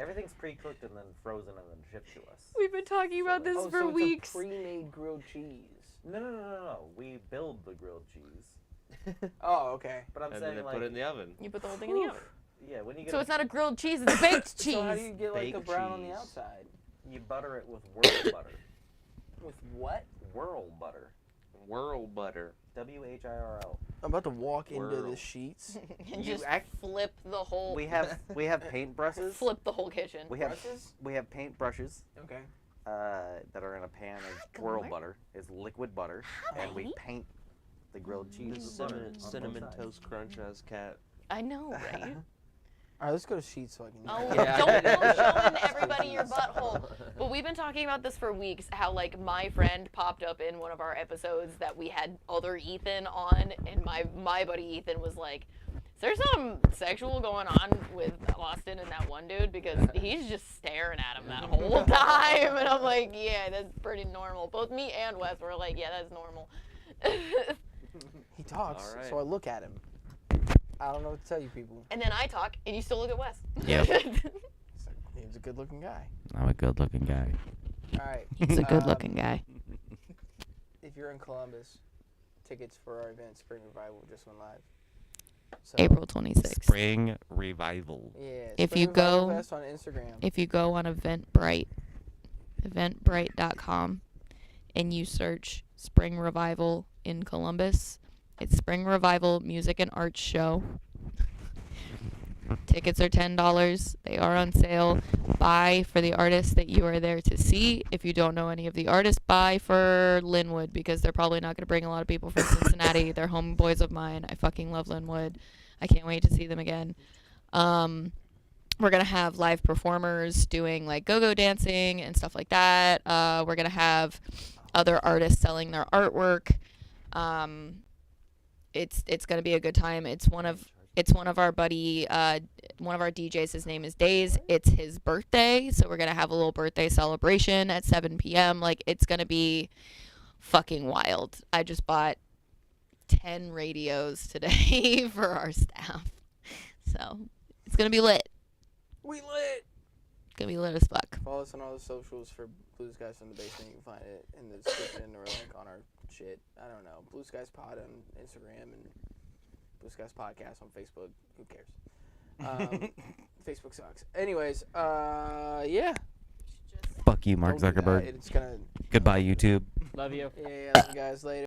everything's pre-cooked and then frozen and then shipped to us. We've been talking about this for so weeks. It's a pre-made grilled cheese. No. We build the grilled cheese. Oh, okay. But I'm And saying then they like, put it in the oven. You put the whole thing in the oven. yeah, when you get So it's not a grilled cheese, it's baked cheese. So how do you get like the Baked brown on the cheese. outside? you butter it with whirl butter. With what? Whirl butter. Whirl butter. WHIRL. I'm about to walk into Whirl. the sheets. And You just act- flip the whole. We have paintbrushes. flip the whole kitchen. We have Brushes? we have paintbrushes Okay. that are in a pan of whirl butter. It's liquid butter, and we Hi. paint the grilled cheese. The with butter on both cinnamon sides. toast crunch as cat. I know, right? All right, let's go to sheets so I can. Oh, Yeah. don't go showing everybody your butthole. But we've been talking about this for weeks, how, like, my friend popped up in one of our episodes that we had other Ethan on, and my buddy Ethan was like, is there some sexual going on with Austin and that one dude? Because he's just staring at him that whole time. And I'm like, yeah, that's pretty normal. Both me and Wes were like, yeah, that's normal. He talks, All right. so I look at him. I don't know what to tell you people. And then I talk, and you still look at Wes. Yep. He's a good-looking guy. I'm a good-looking guy. All right. He's a good-looking guy. If you're in Columbus, tickets for our event, Spring Revival, just went live. So, April 26th. Spring Revival. Yeah. If Spring you Revival go- Fest on Instagram. If you go on Eventbrite, eventbrite.com, and you search Spring Revival in Columbus, it's Spring Revival Music and Arts Show. Tickets are $10. They are on sale. Buy for the artists that you are there to see. If you don't know any of the artists, buy for Linwood, because they're probably not going to bring a lot of people from Cincinnati. They're homeboys of mine. I fucking love Linwood. I can't wait to see them again. We're going to have live performers doing like go-go dancing and stuff like that. We're going to have other artists selling their artwork. It's going to be a good time. It's one of our buddy, one of our DJs. His name is Days. It's his birthday, so we're gonna have a little birthday celebration at 7 p.m. Like, it's gonna be fucking wild. I just bought 10 radios today for our staff, so it's gonna be lit. We lit. It's gonna be lit as fuck. Follow us on all the socials for Blue Skies from the Basement. You can find it in the description or like on our shit. I don't know. Blue Skies Pod on Instagram and Blue Skies Podcast on Facebook. Who cares? Facebook sucks. Anyways, yeah. Fuck you, Mark Don't do that. Zuckerberg. It's gonna. Goodbye, YouTube. Love you. Yeah, love you guys later.